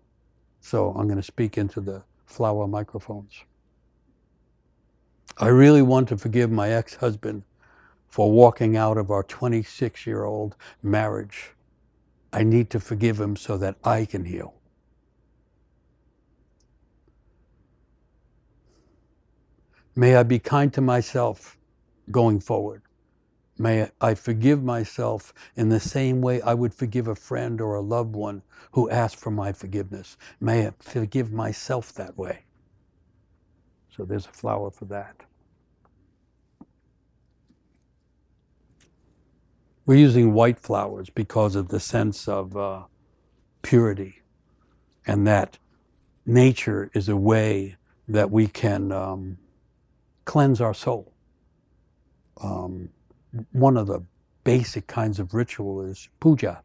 So I'm going to speak into the flower microphones. I really want to forgive my ex-husband for walking out of our 26-year-old marriage I need to forgive him so that I can heal. May I be kind to myself going forward. May I forgive myself in the same way I would forgive a friend or a loved one who asked for my forgiveness. May I forgive myself that way. So there's a flower for that. We're using white flowers because of the sense of purity, and that nature is a way that we can cleanse our soul. One of the basic kinds of ritual is puja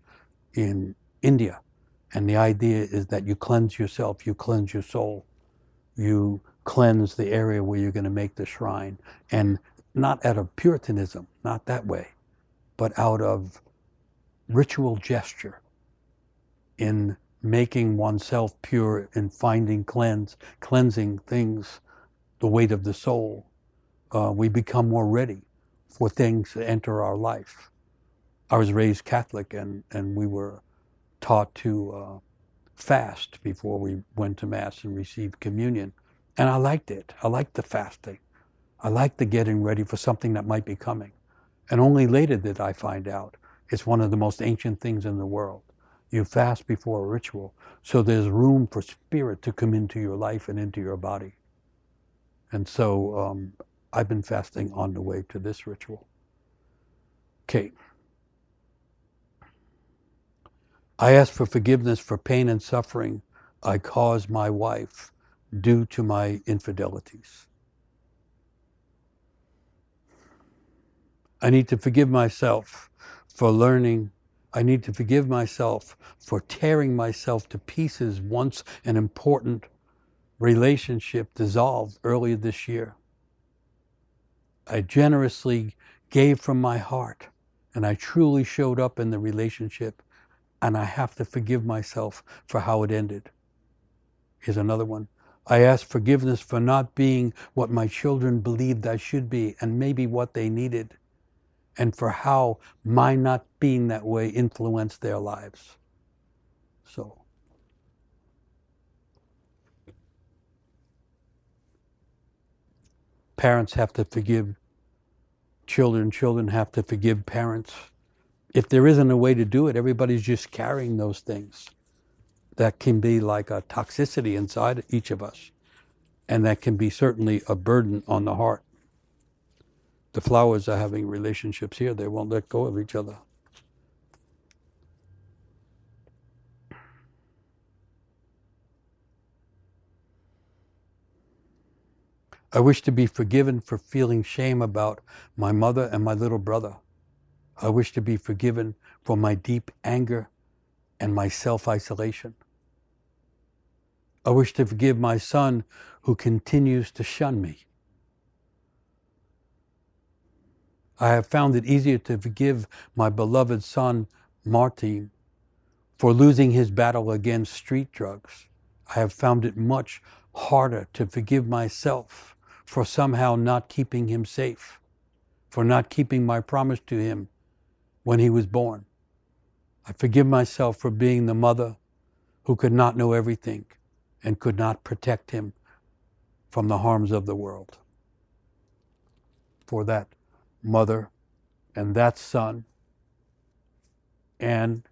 in India. And the idea is that you cleanse yourself, you cleanse your soul, you cleanse the area where you're going to make the shrine. And not out of Puritanism, not that way, but out of ritual gesture in making oneself pure, in finding cleansing things, the weight of the soul. We become more ready for things to enter our life. I was raised Catholic, and we were taught to fast before we went to Mass and received communion. And I liked it. I liked the fasting. I liked the getting ready for something that might be coming. And only later did I find out it's one of the most ancient things in the world. You fast before a ritual, so there's room for spirit to come into your life and into your body. And so I've been fasting on the way to this ritual. Okay. I ask for forgiveness for pain and suffering I caused my wife due to my infidelities. I need to forgive myself for learning. I need to forgive myself for tearing myself to pieces once an important relationship dissolved earlier this year. I generously gave from my heart, and I truly showed up in the relationship, and I have to forgive myself for how it ended. Here's another one. I ask forgiveness for not being what my children believed I should be, and maybe what they needed, and for how my not being that way influenced their lives. So, parents have to forgive children, children have to forgive parents. If there isn't a way to do it, everybody's just carrying those things. That can be like a toxicity inside each of us. And that can be certainly a burden on the heart. The flowers are having relationships here. They won't let go of each other. I wish to be forgiven for feeling shame about my mother and my little brother. I wish to be forgiven for my deep anger and my self-isolation. I wish to forgive my son who continues to shun me. I have found it easier to forgive my beloved son, Martin, for losing his battle against street drugs. I have found it much harder to forgive myself for somehow not keeping him safe, for not keeping my promise to him when he was born. I forgive myself for being the mother who could not know everything and could not protect him from the harms of the world. For that mother and that son, and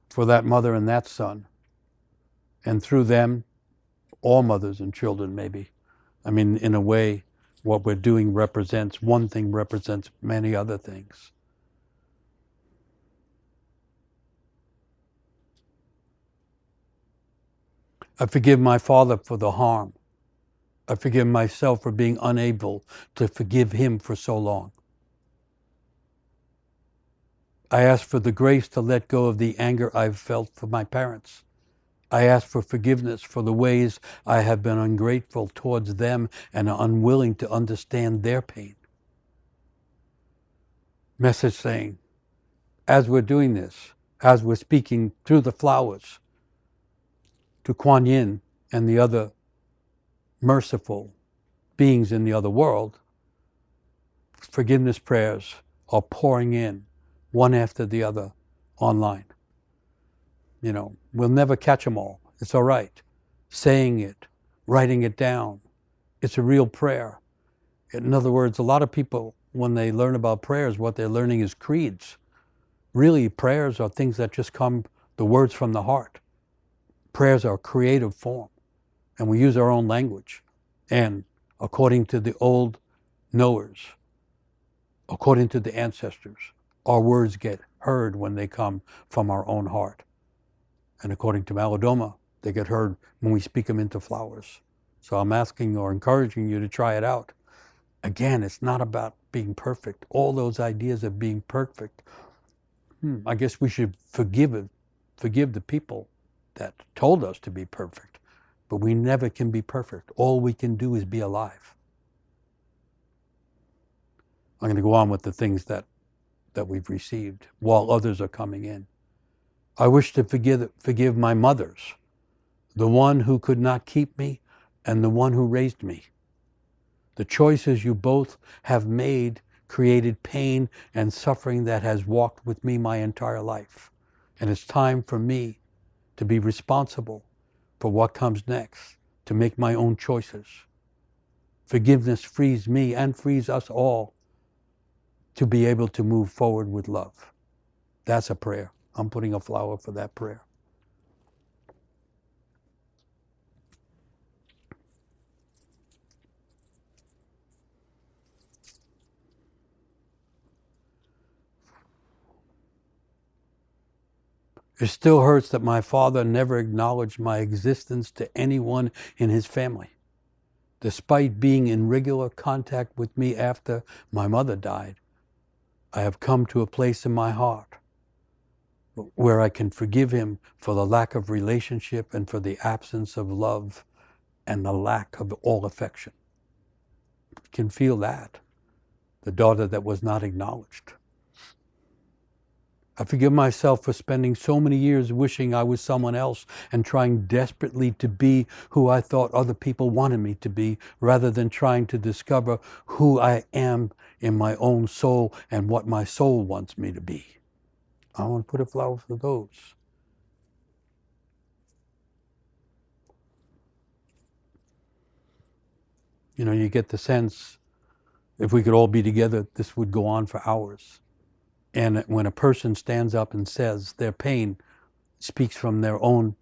for that mother and that son, and through them, all mothers and children maybe. I mean, in a way, what we're doing represents, one thing represents many other things. I forgive my father for the harm. I forgive myself for being unable to forgive him for so long. I ask for the grace to let go of the anger I've felt for my parents. I ask for forgiveness for the ways I have been ungrateful towards them and unwilling to understand their pain. Message saying, as we're doing this, as we're speaking through the flowers to Kuan Yin and the other merciful beings in the other world, forgiveness prayers are pouring in one after the other online. You know, we'll never catch them all. It's all right. Saying it, writing it down, it's a real prayer. In other words, a lot of people, when they learn about prayers, what they're learning is creeds. Really, prayers are things that just come, the words from the heart. Prayers are a creative form, and we use our own language. And according to the old knowers, according to the ancestors, our words get heard when they come from our own heart. And according to Malidoma, they get heard when we speak them into flowers. So I'm asking or encouraging you to try it out. Again, it's not about being perfect. All those ideas of being perfect, I guess we should forgive the people that told us to be perfect. But we never can be perfect. All we can do is be alive. I'm going to go on with the things that we've received while others are coming in. I wish to forgive my mothers, the one who could not keep me and the one who raised me. The choices you both have made created pain and suffering that has walked with me my entire life. And it's time for me to be responsible for what comes next, to make my own choices. Forgiveness frees me and frees us all to be able to move forward with love. That's a prayer. I'm putting a flower for that prayer. It still hurts that my father never acknowledged my existence to anyone in his family, despite being in regular contact with me after my mother died. I have come to a place in my heart where I can forgive him for the lack of relationship and for the absence of love and the lack of all affection. You can feel that, the daughter that was not acknowledged. I forgive myself for spending so many years wishing I was someone else and trying desperately to be who I thought other people wanted me to be, rather than trying to discover who I am in my own soul and what my soul wants me to be. I want to put a flower for those. You know, you get the sense, if we could all be together, this would go on for hours. And when a person stands up and says their pain speaks from their own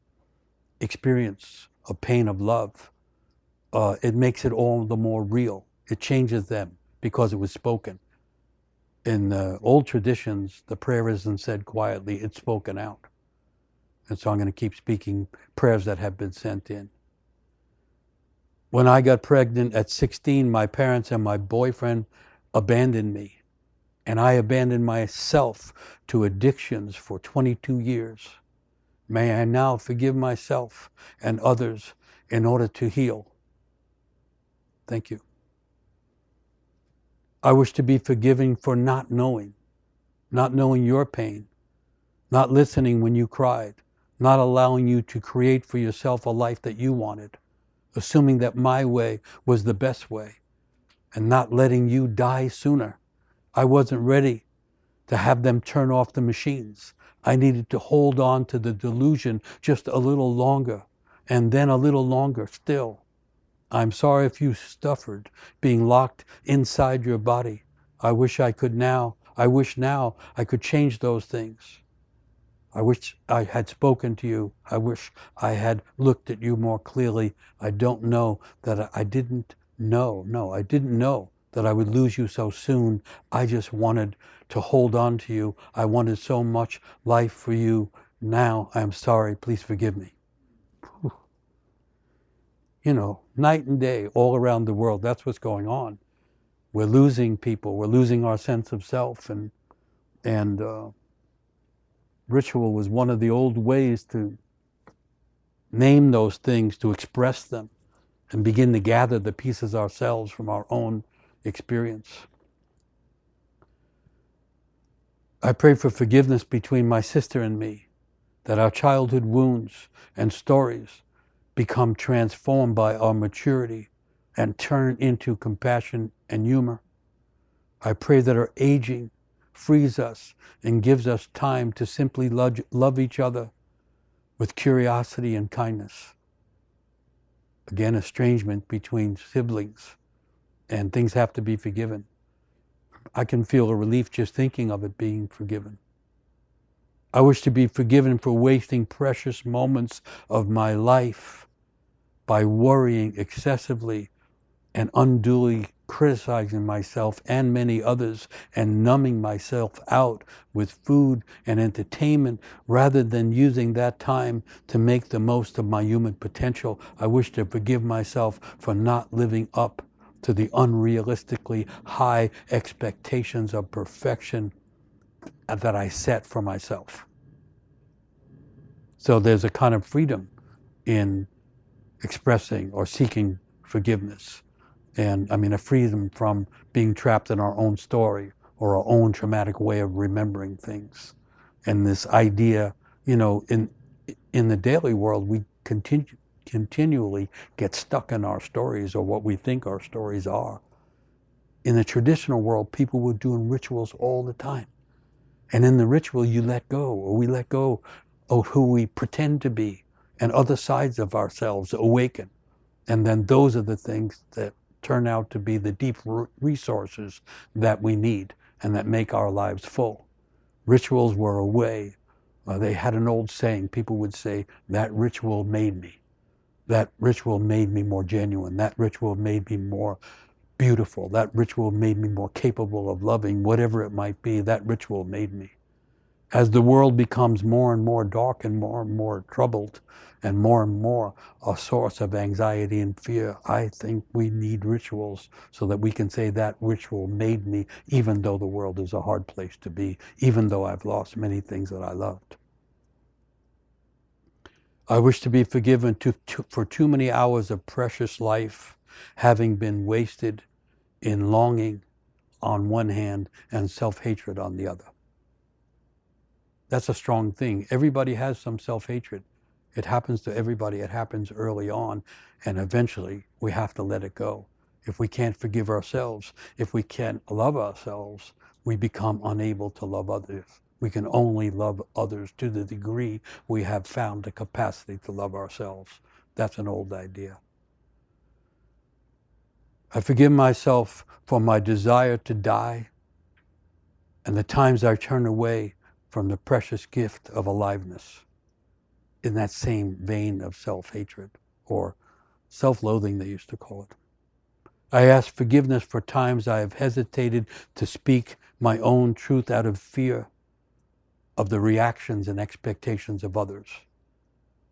experience of pain of love, it makes it all the more real. It changes them because it was spoken. In old traditions, the prayer isn't said quietly, it's spoken out. And so I'm going to keep speaking prayers that have been sent in. When I got pregnant at 16, my parents and my boyfriend abandoned me. And I abandoned myself to addictions for 22 years. May I now forgive myself and others in order to heal. Thank you. I wish to be forgiving for not knowing your pain, not listening when you cried, not allowing you to create for yourself a life that you wanted, assuming that my way was the best way, and not letting you die sooner. I wasn't ready to have them turn off the machines. I needed to hold on to the delusion just a little longer, and then a little longer still. I'm sorry if you suffered being locked inside your body. I wish now I could change those things. I wish I had spoken to you. I wish I had looked at you more clearly. I don't know that I didn't know. No, I didn't know that I would lose you so soon. I just wanted to hold on to you. I wanted so much life for you. Now I'm sorry. Please forgive me. Whew. You know, night and day all around the world, that's what's going on. We're losing people. We're losing our sense of self. And ritual was one of the old ways to name those things, to express them, and begin to gather the pieces ourselves from our own experience. I pray for forgiveness between my sister and me, that our childhood wounds and stories become transformed by our maturity and turn into compassion and humor. I pray that our aging frees us and gives us time to simply love each other with curiosity and kindness. Again, estrangement between siblings, and things have to be forgiven. I can feel a relief just thinking of it being forgiven. I wish to be forgiven for wasting precious moments of my life by worrying excessively and unduly criticizing myself and many others and numbing myself out with food and entertainment rather than using that time to make the most of my human potential. I wish to forgive myself for not living up to the unrealistically high expectations of perfection that I set for myself. So there's a kind of freedom in expressing or seeking forgiveness. And I mean, a freedom from being trapped in our own story or our own traumatic way of remembering things. And this idea, you know, in the daily world, we continually get stuck in our stories or what we think our stories are. In the traditional world, people were doing rituals all the time. And in the ritual, you let go, or we let go of who we pretend to be, and other sides of ourselves awaken. And then those are the things that turn out to be the deep resources that we need and that make our lives full. Rituals were a way. They had an old saying. People would say, that ritual made me. That ritual made me more genuine. That ritual made me more beautiful. That ritual made me more capable of loving, whatever it might be. That ritual made me. As the world becomes more and more dark and more troubled and more a source of anxiety and fear, I think we need rituals so that we can say that ritual made me, even though the world is a hard place to be, even though I've lost many things that I loved. I wish to be forgiven for too many hours of precious life having been wasted in longing on one hand and self-hatred on the other. That's a strong thing. Everybody has some self-hatred. It happens to everybody. It happens early on, and eventually we have to let it go. If we can't forgive ourselves, if we can't love ourselves, we become unable to love others. We can only love others to the degree we have found the capacity to love ourselves. That's an old idea. I forgive myself for my desire to die and the times I turn away from the precious gift of aliveness, in that same vein of self-hatred or self-loathing, they used to call it. I ask forgiveness for times I have hesitated to speak my own truth out of fear of the reactions and expectations of others.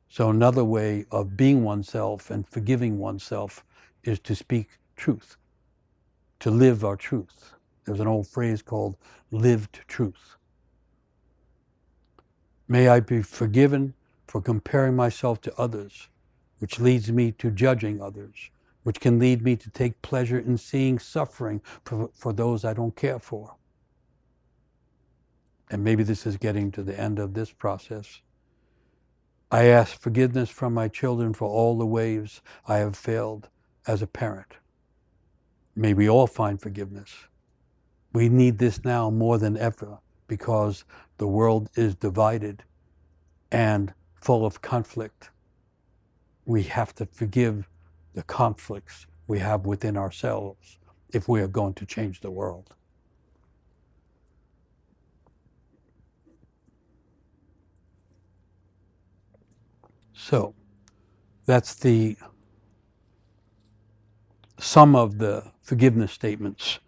So another way of being oneself and forgiving oneself is to speak truth, to live our truth. There's an old phrase called lived truth. May I be forgiven for comparing myself to others, which leads me to judging others, which can lead me to take pleasure in seeing suffering for those I don't care for. And maybe this is getting to the end of this process. I ask forgiveness from my children for all the ways I have failed as a parent. May we all find forgiveness. We need this now more than ever because the world is divided and full of conflict. We have to forgive the conflicts we have within ourselves if we are going to change the world. So that's the sum of the forgiveness statements.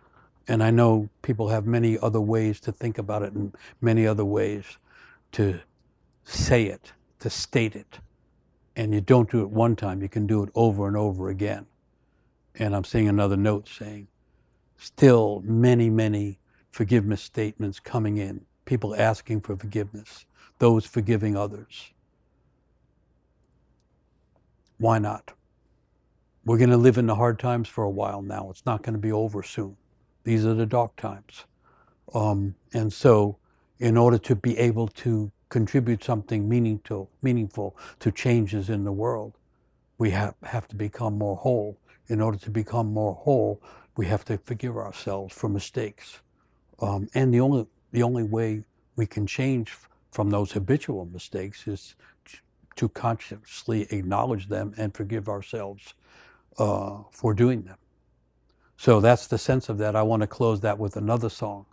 And I know people have many other ways to think about it and many other ways to say it, to state it. And you don't do it one time, you can do it over and over again. And I'm seeing another note saying, still many forgiveness statements coming in, people asking for forgiveness, those forgiving others. Why not? We're going to live in the hard times for a while now. It's not going to be over soon. These are the dark times. And so in order to be able to contribute something meaningful to changes in the world, we have to become more whole. In order to become more whole, we have to forgive ourselves for mistakes. And the only way we can change from those habitual mistakes is to consciously acknowledge them and forgive ourselves for doing them. So that's the sense of that. I want to close that with another song.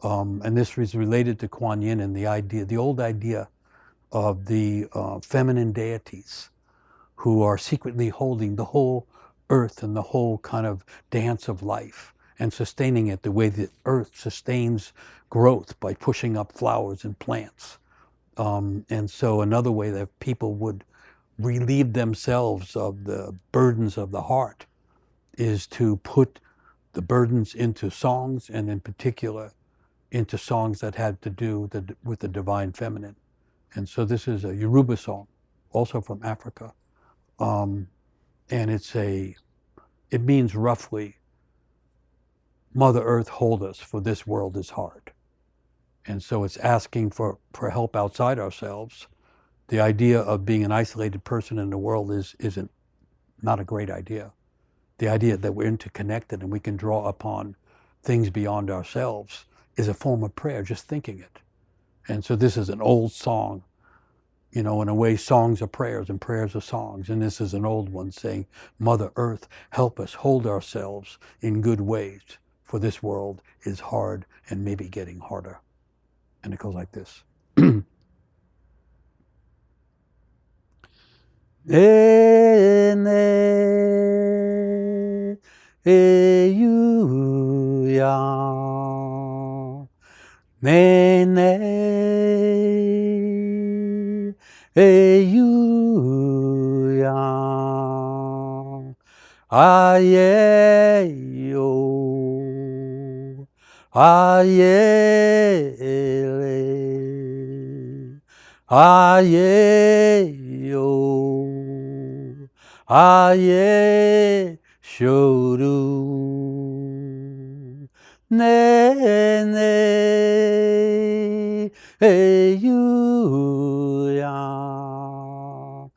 And this is related to Kuan Yin and the old idea of the feminine deities who are secretly holding the whole earth and the whole kind of dance of life and sustaining it the way that earth sustains growth by pushing up flowers and plants. And so another way that people would relieve themselves of the burdens of the heart is to put the burdens into songs, and in particular into songs that had to do with the divine feminine. And so this is a Yoruba song, also from Africa. And it means roughly, Mother Earth, hold us, for this world is hard. And so it's asking for help outside ourselves. The idea of being an isolated person in the world isn't not a great idea. The idea that we're interconnected and we can draw upon things beyond ourselves is a form of prayer, just thinking it. And so this is an old song. You know, in a way, songs are prayers and prayers are songs. And this is an old one saying, Mother Earth, help us hold ourselves in good ways, for this world is hard and maybe getting harder. And it goes like this. Aye yo, aye le, aye yo, aye shoru, ne ne you ya,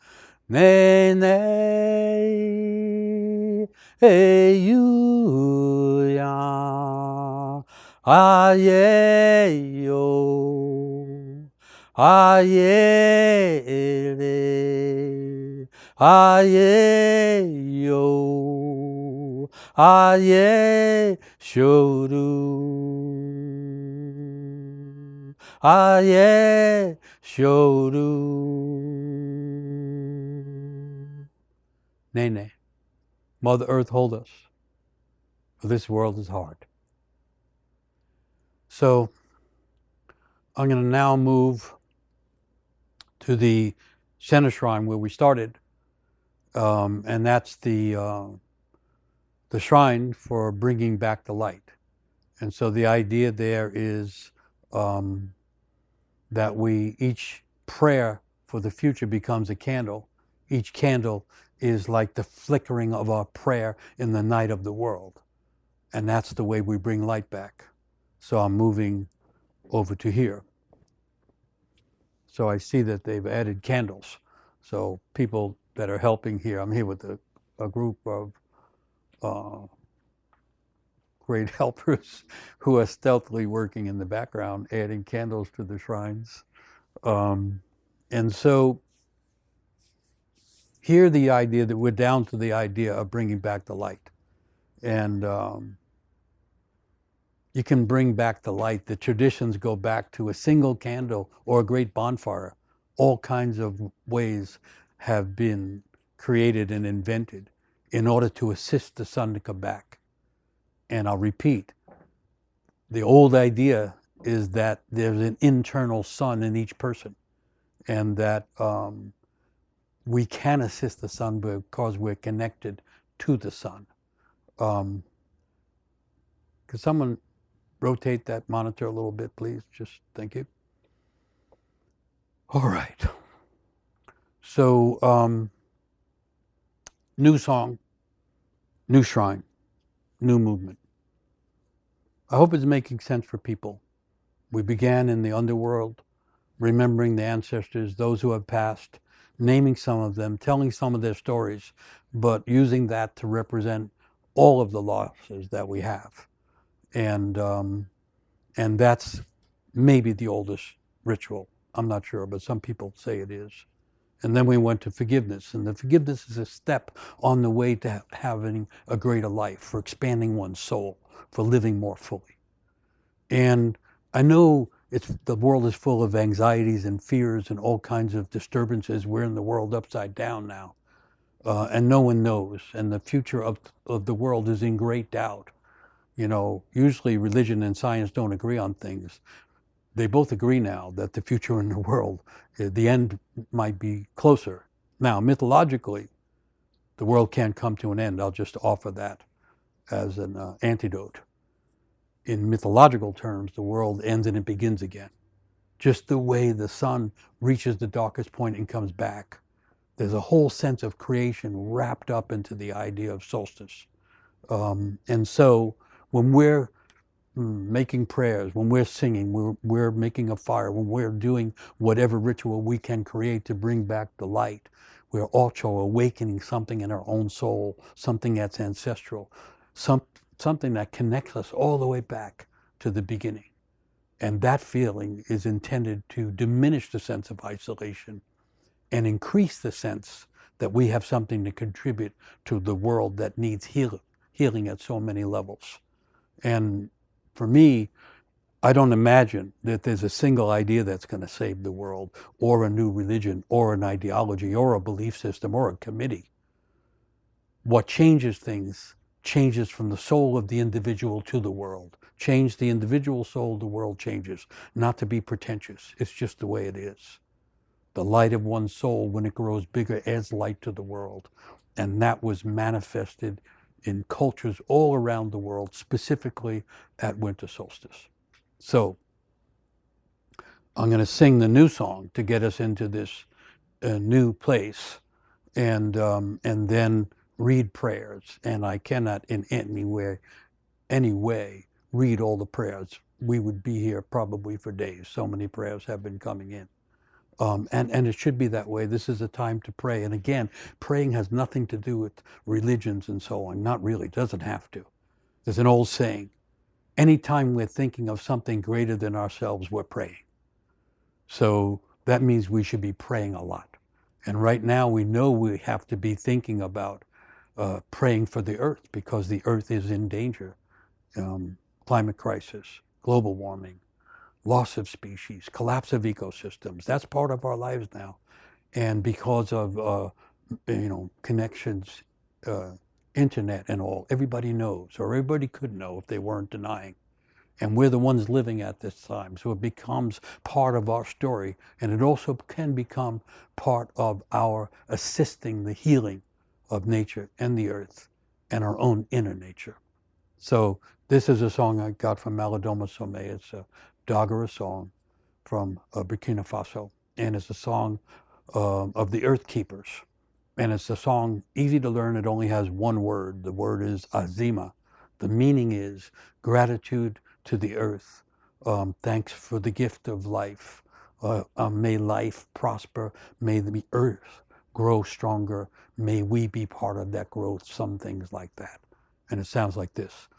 ne ne you ya, aye yo, aye le, aye yo, aye shoru, aye shoru. Nene. Mother Earth, hold us, for this world is hard. So I'm going to now move to the center shrine where we started, and that's the shrine for bringing back the light. And so the idea there is that each prayer for the future becomes a candle. Each candle is like the flickering of our prayer in the night of the world. And that's the way we bring light back. So I'm moving over to here. So I see that they've added candles. So people that are helping here, I'm here with a group of great helpers who are stealthily working in the background, adding candles to the shrines. And so here the idea that we're down to the idea of bringing back the light. And you can bring back the light. The traditions go back to a single candle or a great bonfire. All kinds of ways have been created and invented in order to assist the sun to come back. And I'll repeat, the old idea is that there's an internal sun in each person, and that we can assist the sun because we're connected to the sun. Could someone rotate that monitor a little bit, please? Just thank you. All right. So, new song, new shrine, new movement. I hope it's making sense for people. We began in the underworld, remembering the ancestors, those who have passed, naming some of them, telling some of their stories, but using that to represent all of the losses that we have. And that's maybe the oldest ritual. I'm not sure, but some people say it is. And then we went to forgiveness, and the forgiveness is a step on the way to having a greater life, for expanding one's soul, for living more fully. And I know the world is full of anxieties and fears and all kinds of disturbances. We're in the world upside down now, and no one knows. And the future of the world is in great doubt. You know, usually religion and science don't agree on things. They both agree now that the future in the world, the end might be closer. Now, mythologically, the world can't come to an end. I'll just offer that as an antidote. In mythological terms, the world ends and it begins again. Just the way the sun reaches the darkest point and comes back. There's a whole sense of creation wrapped up into the idea of solstice. And so when we're making prayers, when we're singing, we're making a fire, when we're doing whatever ritual we can create to bring back the light, we're also awakening something in our own soul, something that's ancestral, something that connects us all the way back to the beginning. And that feeling is intended to diminish the sense of isolation and increase the sense that we have something to contribute to the world that needs healing at so many levels. And for me, I don't imagine that there's a single idea that's going to save the world, or a new religion, or an ideology, or a belief system, or a committee. What changes things changes from the soul of the individual to the world. Change the individual soul, the world changes. Not to be pretentious, it's just the way it is. The light of one's soul, when it grows bigger, adds light to the world. And that was manifested in cultures all around the world, specifically at winter solstice. So I'm going to sing the new song to get us into this new place, and then read prayers. And I cannot in any way read all the prayers. We would be here probably for days. So many prayers have been coming in. And it should be that way. This is a time to pray. And again, praying has nothing to do with religions and so on. Not really, doesn't have to. There's an old saying, anytime we're thinking of something greater than ourselves, we're praying. So that means we should be praying a lot. And right now we know we have to be thinking about praying for the earth, because the earth is in danger. Climate crisis, global warming, loss of species, collapse of ecosystems. That's part of our lives now. And because of connections, internet and all, everybody knows, or everybody could know if they weren't denying. And we're the ones living at this time. So it becomes part of our story. And it also can become part of our assisting the healing of nature and the earth and our own inner nature. So this is a song I got from Malidoma Somé. It's a Dagara song from Burkina Faso. And it's a song of the Earth Keepers. And it's a song easy to learn. It only has one word. The word is Azima. The meaning is gratitude to the earth. Thanks for the gift of life. May life prosper. May the earth grow stronger. May we be part of that growth. Some things like that. And it sounds like this.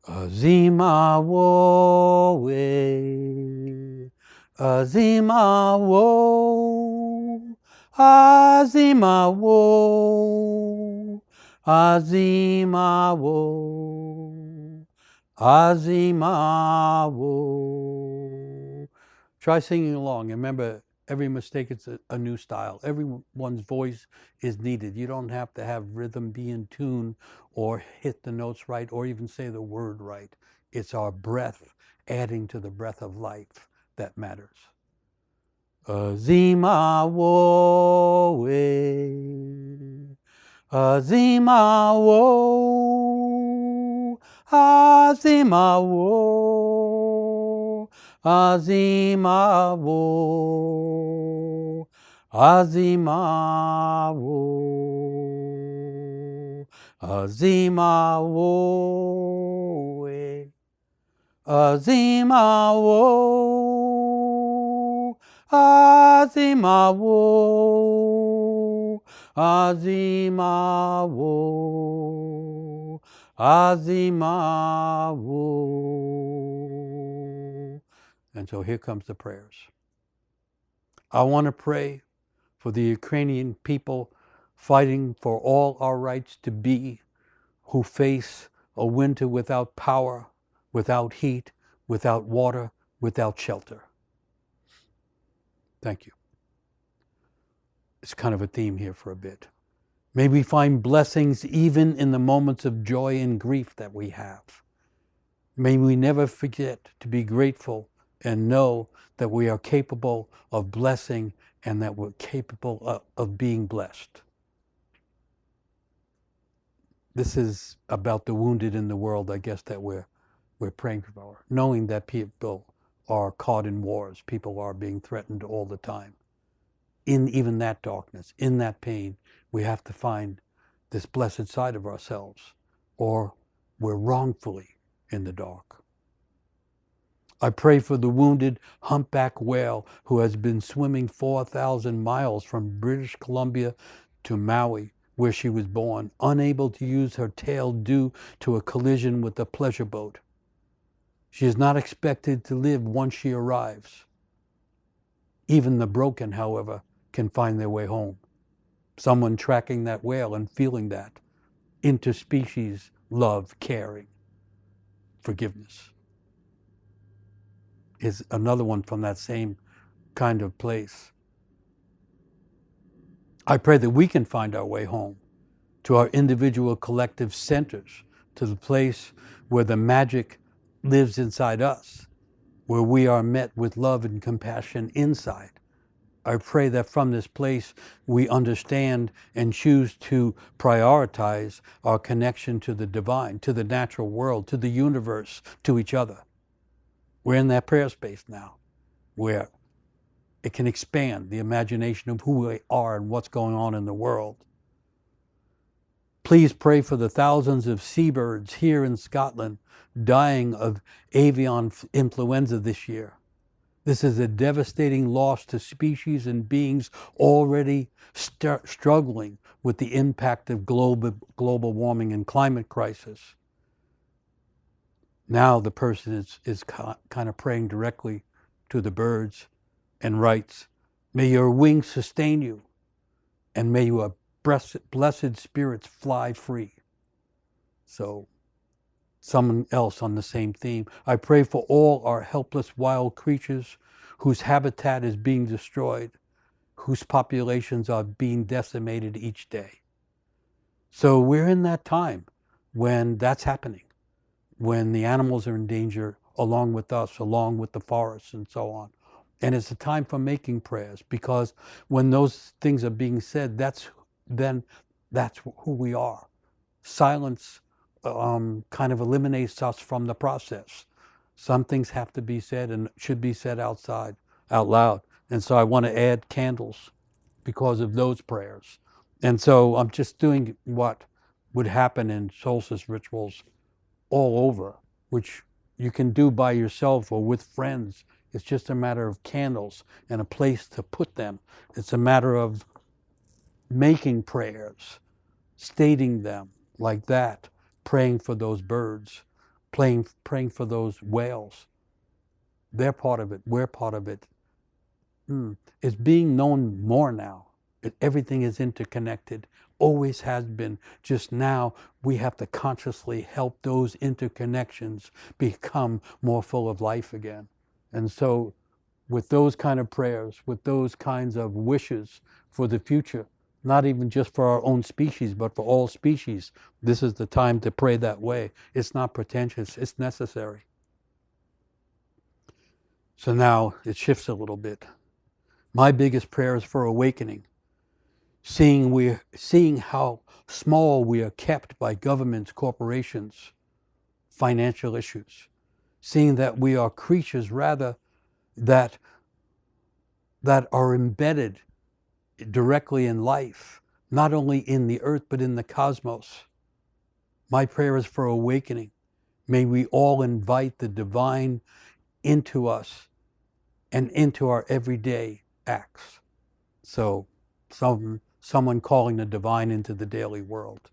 Azima wo we, Azima wo, Azima wo, Azima wo, Azima wo. Try singing along. And remember, every mistake is a new style. Everyone's voice is needed. You don't have to have rhythm be in tune or hit the notes right or even say the word right. It's our breath adding to the breath of life that matters. Azima wo we, Azima wo, Azima wo, Azima wo, Azima wo, Azima wo we, Azima wo, Azima wo. Azimawo, Azimawo. And so here comes the prayers. I want to pray for the Ukrainian people fighting for all our rights to be, who face a winter without power, without heat, without water, without shelter. Thank you. It's kind of a theme here for a bit. May we find blessings even in the moments of joy and grief that we have. May we never forget to be grateful and know that we are capable of blessing and that we're capable of being blessed. This is about the wounded in the world, I guess, that we're praying for, knowing that people are caught in wars, people are being threatened all the time. In even that darkness, in that pain, we have to find this blessed side of ourselves, or we're wrongfully in the dark. I pray for the wounded humpback whale who has been swimming 4,000 miles from British Columbia to Maui, where she was born, unable to use her tail due to a collision with a pleasure boat. She is not expected to live once she arrives. Even the broken, however, can find their way home. Someone tracking that whale and feeling that. Interspecies love, caring, forgiveness is another one from that same kind of place. I pray that we can find our way home to our individual collective centers, to the place where the magic lives inside us, where we are met with love and compassion inside. I pray that from this place we understand and choose to prioritize our connection to the divine, to the natural world, to the universe, to each other. We're in that prayer space now where it can expand the imagination of who we are and what's going on in the world. Please pray for the thousands of seabirds here in Scotland dying of avian influenza this year. This is a devastating loss to species and beings already struggling with the impact of global warming and climate crisis. Now the person is kind of praying directly to the birds and writes, "May your wings sustain you, and may your blessed spirits fly free." So someone else on the same theme. I pray for all our helpless wild creatures whose habitat is being destroyed, whose populations are being decimated each day. So we're in that time when that's happening, when the animals are in danger along with us, along with the forests and so on. And it's a time for making prayers, because when those things are being said, that's who we are. Silence kind of eliminates us from the process. Some things have to be said and should be said out loud. And so I want to add candles because of those prayers. And so I'm just doing what would happen in solstice rituals all over, which you can do by yourself or with friends. It's just a matter of candles and a place to put them. It's a matter of making prayers, stating them like that, praying for those birds, praying for those whales. They're part of it. We're part of it. It's being known more now. Everything is interconnected. Always has been. Just now we have to consciously help those interconnections become more full of life again. And so with those kind of prayers, with those kinds of wishes for the future, not even just for our own species, but for all species, this is the time to pray that way. It's not pretentious, it's necessary. So now it shifts a little bit. My biggest prayer is for awakening. Seeing how small we are kept by governments, corporations, financial issues. Seeing that we are creatures rather that are embedded directly in life, not only in the earth, but in the cosmos. My prayer is for awakening. May we all invite the divine into us and into our everyday acts. So some someone calling the divine into the daily world.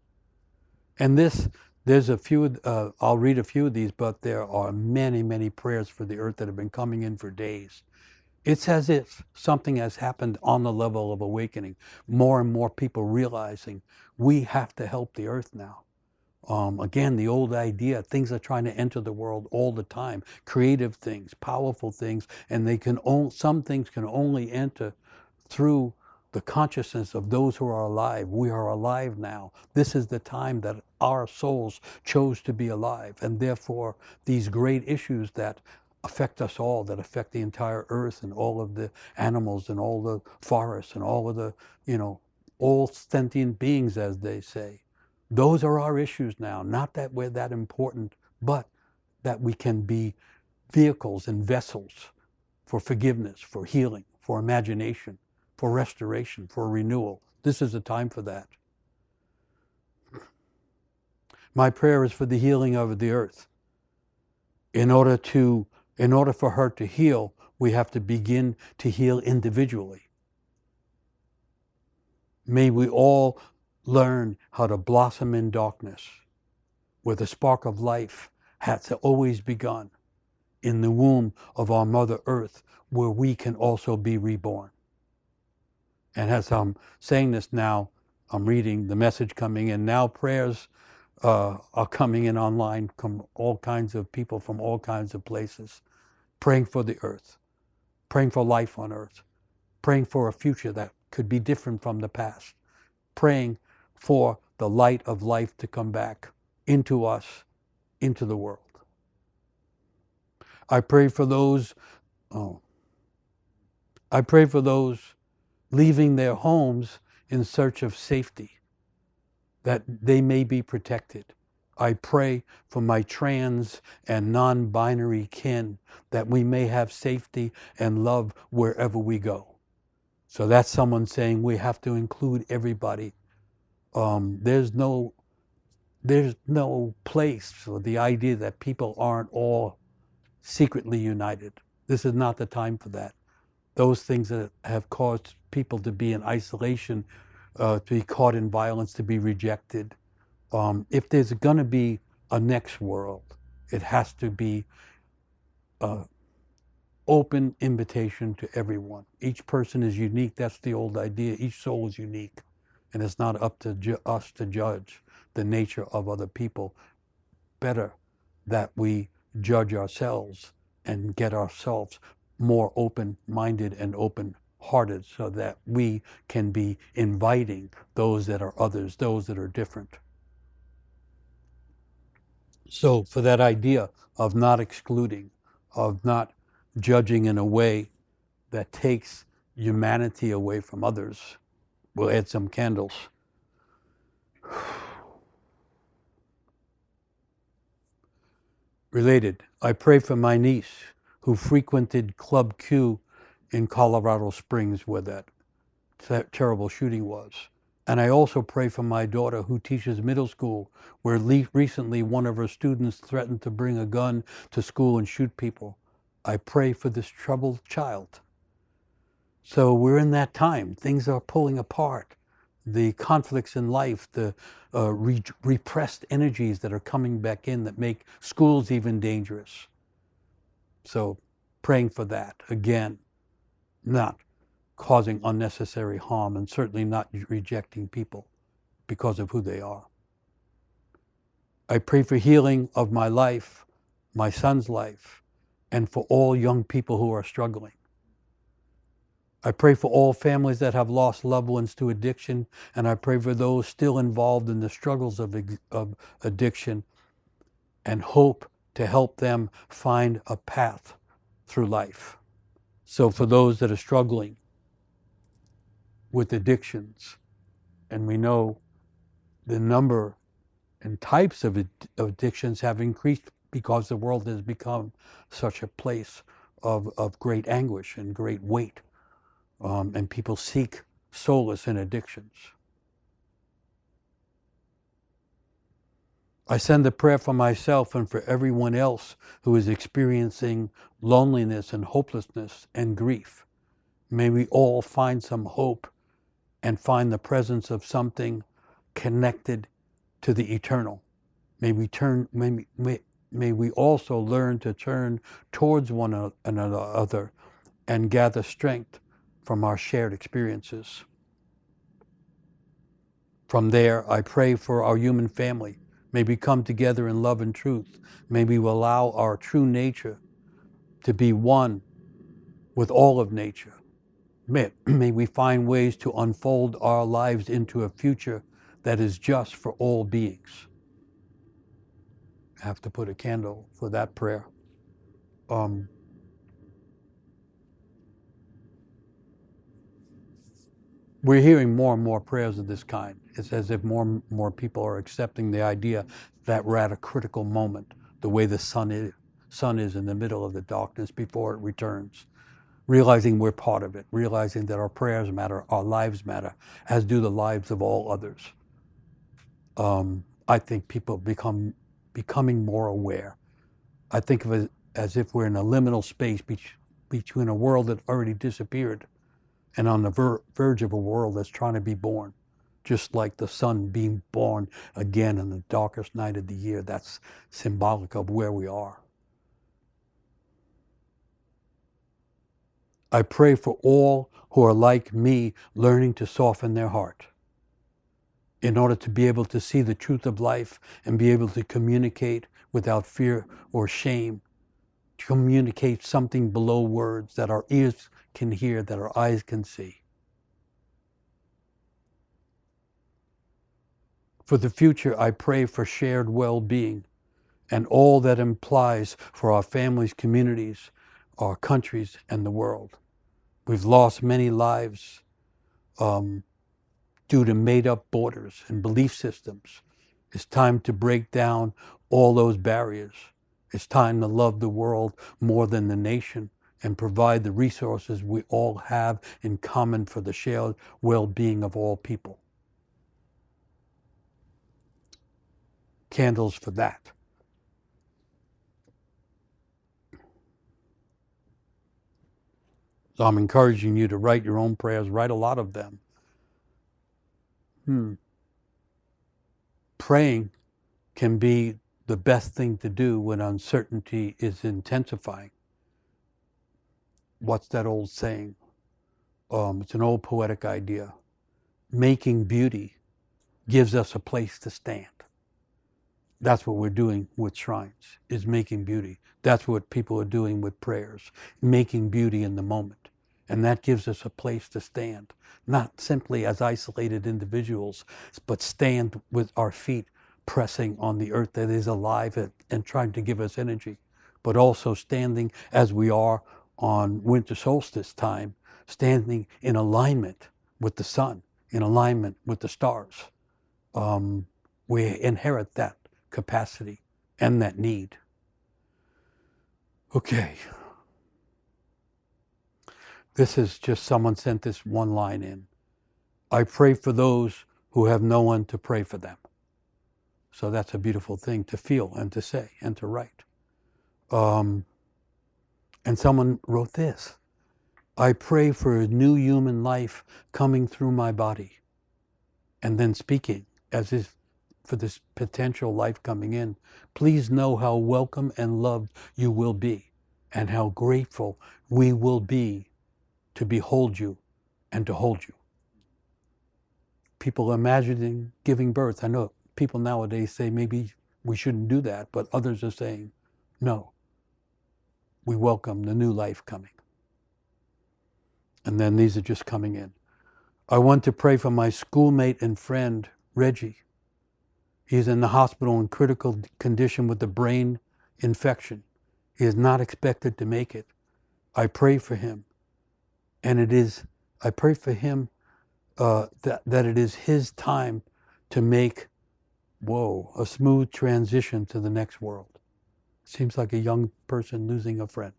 And there's a few, I'll read a few of these, but there are many, many prayers for the earth that have been coming in for days. It's as if something has happened on the level of awakening. More and more people realizing we have to help the earth now. Again, the old idea, things are trying to enter the world all the time. Creative things, powerful things, and some things can only enter through the consciousness of those who are alive. We are alive now. This is the time that our souls chose to be alive, and therefore these great issues that affect us all, that affect the entire earth and all of the animals and all the forests and all of the, all sentient beings, as they say. Those are our issues now. Not that we're that important, but that we can be vehicles and vessels for forgiveness, for healing, for imagination, for restoration, for renewal. This is the time for that. My prayer is for the healing of the earth. In order for her to heal, we have to begin to heal individually. May we all learn how to blossom in darkness, where the spark of life has always begun, in the womb of our Mother Earth, where we can also be reborn. And as I'm saying this now, I'm reading the message coming in. Now prayers are coming in online from all kinds of people from all kinds of places, praying for the earth, praying for life on earth, praying for a future that could be different from the past, praying for the light of life to come back into us, into the world. I pray for those leaving their homes in search of safety, that they may be protected. I pray for my trans and non-binary kin, that we may have safety and love wherever we go. So that's someone saying we have to include everybody. There's no place for the idea that people aren't all secretly united. This is not the time for that. Those things that have caused people to be in isolation, to be caught in violence, to be rejected. If there's going to be a next world, it has to be an open invitation to everyone. Each person is unique. That's the old idea. Each soul is unique. And it's not up to us to judge the nature of other people. Better that we judge ourselves and get ourselves more open-minded and open-hearted, so that we can be inviting those that are others, those that are different. So for that idea of not excluding, of not judging in a way that takes humanity away from others, we'll add some candles. Related, I pray for my niece who frequented Club Q in Colorado Springs, where that terrible shooting was. And I also pray for my daughter who teaches middle school, where recently one of her students threatened to bring a gun to school and shoot people. I pray for this troubled child. So we're in that time. Things are pulling apart. The conflicts in life, the repressed energies that are coming back in that make schools even dangerous. So praying for that, again, not causing unnecessary harm, and certainly not rejecting people because of who they are. I pray for healing of my life, my son's life, and for all young people who are struggling. I pray for all families that have lost loved ones to addiction, and I pray for those still involved in the struggles of addiction, and hope to help them find a path through life. So for those that are struggling with addictions, and we know the number and types of addictions have increased because the world has become such a place of great anguish and great weight, and people seek solace in addictions. I send a prayer for myself and for everyone else who is experiencing loneliness and hopelessness and grief. May we all find some hope and find the presence of something connected to the eternal. May we also learn to turn towards one another and gather strength from our shared experiences. From there, I pray for our human family. May we come together in love and truth. May we allow our true nature to be one with all of nature. May we find ways to unfold our lives into a future that is just for all beings. I have to put a candle for that prayer. We're hearing more and more prayers of this kind. It's as if more and more people are accepting the idea that we're at a critical moment, the way the sun is in the middle of the darkness before it returns. Realizing we're part of it, realizing that our prayers matter, our lives matter, as do the lives of all others. I think people becoming more aware. I think of it as if we're in a liminal space between a world that already disappeared and on the verge of a world that's trying to be born. Just like the sun being born again in the darkest night of the year. That's symbolic of where we are. I pray for all who are like me, learning to soften their heart in order to be able to see the truth of life and be able to communicate without fear or shame, to communicate something below words that our ears can hear, that our eyes can see. For the future, I pray for shared well-being and all that implies for our families, communities, our countries, and the world. We've lost many lives due to made-up borders and belief systems. It's time to break down all those barriers. It's time to love the world more than the nation and provide the resources we all have in common for the shared well-being of all people. Candles for that. So I'm encouraging you to write your own prayers, write a lot of them. Praying can be the best thing to do when uncertainty is intensifying. What's that old saying? It's an old poetic idea. Making beauty gives us a place to stand. That's what we're doing with shrines, is making beauty. That's what people are doing with prayers, making beauty in the moment. And that gives us a place to stand, not simply as isolated individuals, but stand with our feet pressing on the earth that is alive and trying to give us energy, but also standing as we are on winter solstice time, standing in alignment with the sun, in alignment with the stars. We inherit that capacity and that need. Okay. This is just someone sent this one line in. I pray for those who have no one to pray for them. So that's a beautiful thing to feel and to say and to write. And someone wrote this. I pray for a new human life coming through my body. And then speaking as if for this potential life coming in. Please know how welcome and loved you will be and how grateful we will be to behold you and to hold you. People imagining giving birth. I know people nowadays say maybe we shouldn't do that, but others are saying, no, we welcome the new life coming. And then these are just coming in. I want to pray for my schoolmate and friend, Reggie. He's in the hospital in critical condition with a brain infection. He is not expected to make it. I pray for him. And I pray for him that it is his time to make, a smooth transition to the next world. Seems like a young person losing a friend.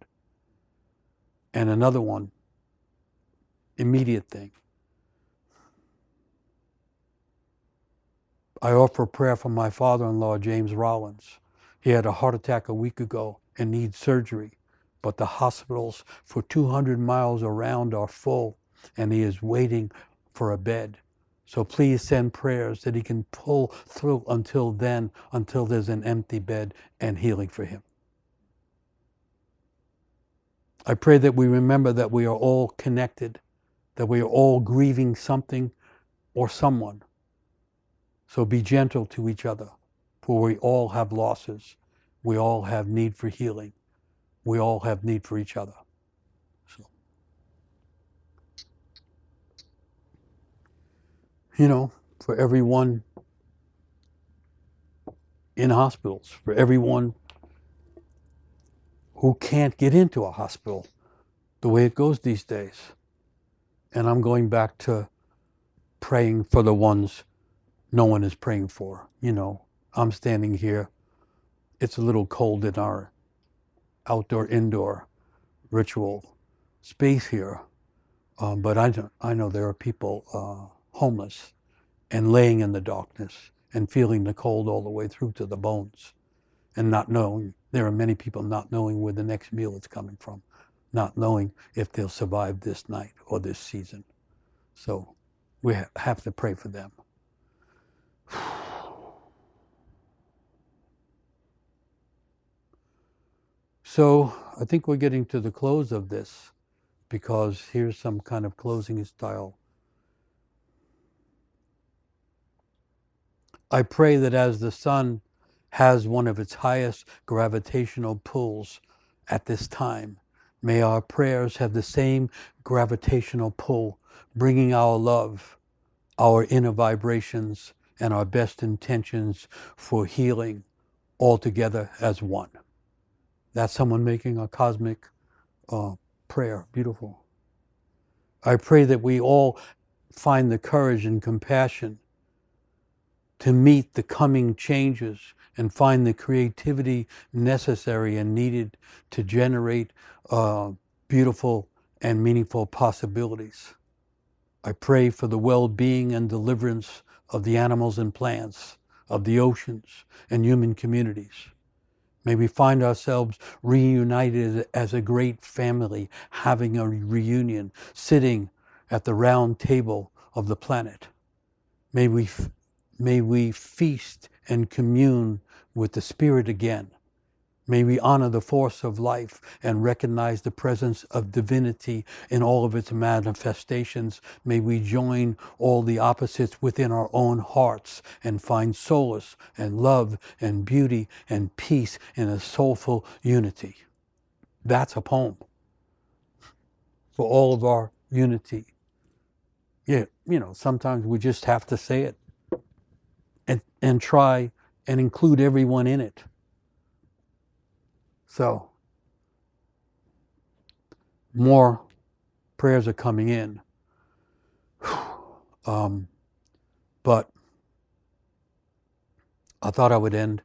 And another one, immediate thing. I offer prayer for my father-in-law, James Rollins. He had a heart attack a week ago and needs surgery, but the hospitals for 200 miles around are full, and he is waiting for a bed. So please send prayers that he can pull through until then, until there's an empty bed and healing for him. I pray that we remember that we are all connected, that we are all grieving something or someone. So be gentle to each other, for we all have losses. We all have need for healing. We all have need for each other. So, you know, for everyone in hospitals, for everyone who can't get into a hospital the way it goes these days. And I'm going back to praying for the ones no one is praying for. You know, I'm standing here. It's a little cold in our outdoor-indoor ritual space here. But I know there are people homeless and laying in the darkness and feeling the cold all the way through to the bones and not knowing. There are many people not knowing where the next meal is coming from, not knowing if they'll survive this night or this season. So we have to pray for them. So I think we're getting to the close of this, because here's some kind of closing style. I pray that as the sun has one of its highest gravitational pulls at this time, may our prayers have the same gravitational pull, bringing our love, our inner vibrations, and our best intentions for healing all together as one. That's someone making a cosmic prayer. Beautiful. I pray that we all find the courage and compassion to meet the coming changes and find the creativity necessary and needed to generate beautiful and meaningful possibilities. I pray for the well-being and deliverance of the animals and plants, of the oceans and human communities. May we find ourselves reunited as a great family, having a reunion, sitting at the round table of the planet. May we feast and commune with the Spirit again. May we honor the force of life and recognize the presence of divinity in all of its manifestations. May we join all the opposites within our own hearts and find solace and love and beauty and peace in a soulful unity. That's a poem for all of our unity. Yeah, you know, sometimes we just have to say it and try and include everyone in it. So, more prayers are coming in. But I thought I would end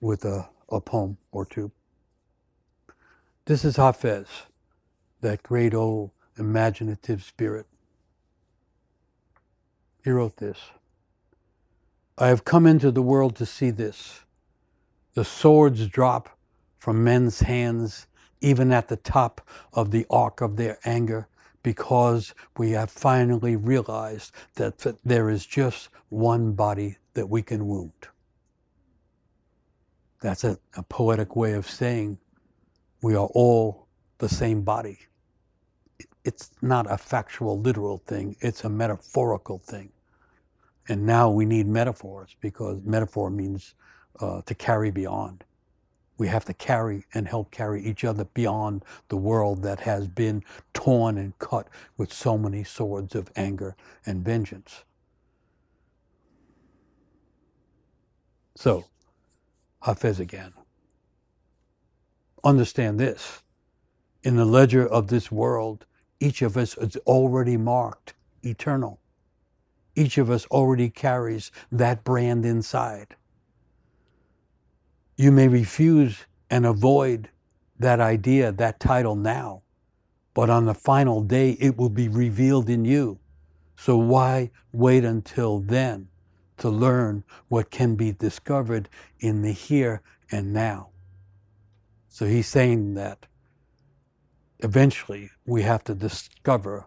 with a poem or two. This is Hafez, that great old imaginative spirit. He wrote this. I have come into the world to see this. The swords drop from men's hands, even at the top of the arc of their anger, because we have finally realized that there is just one body that we can wound. That's a poetic way of saying we are all the same body. It's not a factual, literal thing. It's a metaphorical thing. And now we need metaphors, because metaphor means to carry beyond. We have to carry and help carry each other beyond the world that has been torn and cut with so many swords of anger and vengeance. So, Hafez again. Understand this. In the ledger of this world, each of us is already marked eternal. Each of us already carries that brand inside. You may refuse and avoid that idea, that title now, but on the final day, it will be revealed in you. So why wait until then to learn what can be discovered in the here and now? So he's saying that eventually we have to discover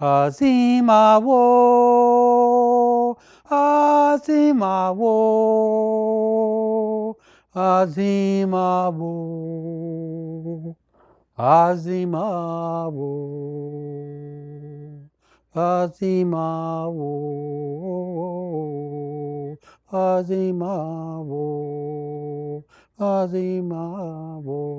Azima wo, Azima wo, Azima wo, Azima wo, Azima wo, Azima wo, Azima wo.